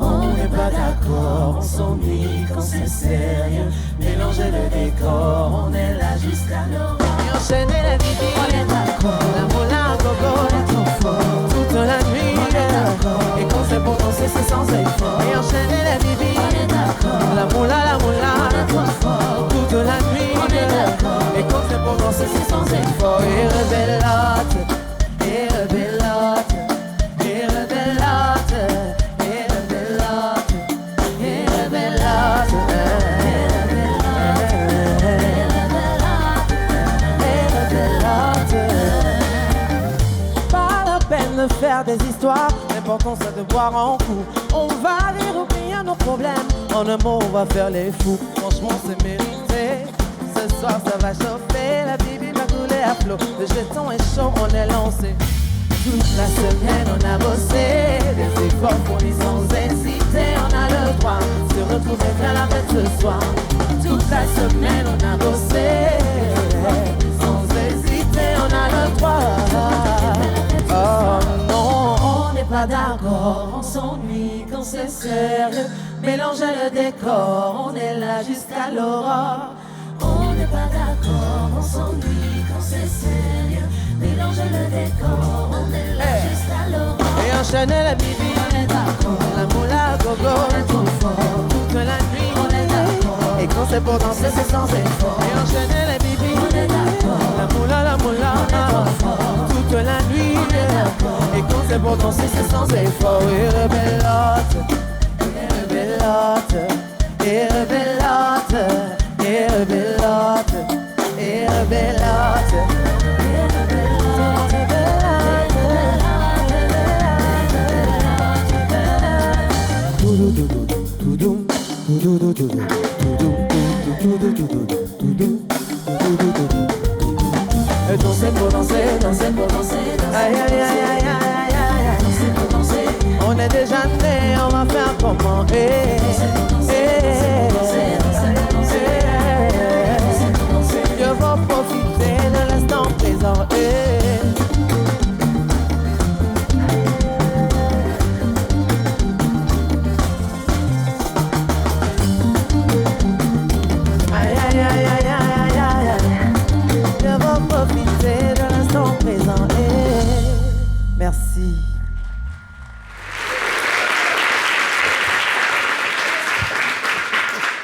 On n'est pas d'accord, on s'ennuie quand c'est sérieux. Mélangez le décor, on est là jusqu'à l'aurore. Et enchaîner la vie, on est d'accord. La moula, gogo, on est trop fort. Toute la nuit, on est d'accord. Et quand c'est pour danser, c'est sans effort. Et enchaîner la vie, on est d'accord. La moula, on est trop fort. Toute la nuit, on est d'accord. Et quand c'est pour danser, c'est sans effort. Et rebelote, et rebelote, et rebelote. De faire des histoires, l'important c'est de boire en coup. On va rire, oublier nos problèmes. En un mot, on va faire les fous. Franchement, c'est mérité. Ce soir, ça va chauffer. La bibi va couler à flot. Le jeton est chaud, on est lancé. Toute la semaine, on a bossé. Des efforts fournis sans hésiter. On a le droit de se retrouver faire la fête ce soir. Toute la semaine, on a bossé. Sans hésiter, on a le droit. Oh non, on n'est pas d'accord, on s'ennuie quand c'est sérieux. Mélangez le décor, on est là jusqu'à l'aurore. On n'est pas d'accord, on s'ennuie quand c'est sérieux. Mélangez le décor, on est là jusqu'à l'aurore. Et enchaîner la bibi, on est d'accord. La moula, gogo, on est trop fort. Toute la nuit, on est d'accord. Et quand c'est pour danser, c'est sans effort. Et enchaîner la bibi, on est d'accord. La moula, on est trop fort. Toute la nuit, et quand c'est pour danser, c'est sans effort. Et rebelote, et rebelote, et rebelote, et rebelote, et rebelote, et danser pour danser, danser pour danser, aïe aïe aïe aïe aïe aïe, danser pour danser. On est déjà nés, on va faire comment?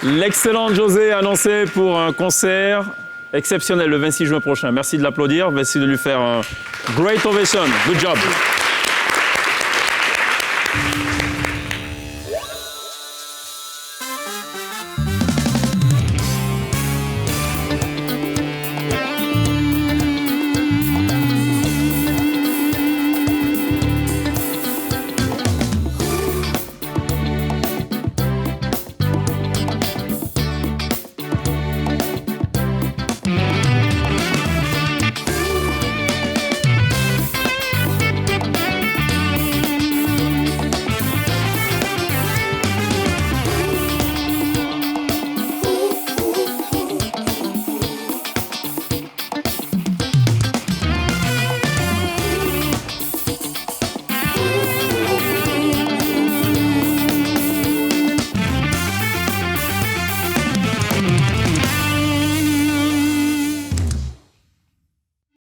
L'excellent José annoncé pour un concert exceptionnel le 26 juin prochain. Merci de l'applaudir. Merci de lui faire un great ovation. Good job.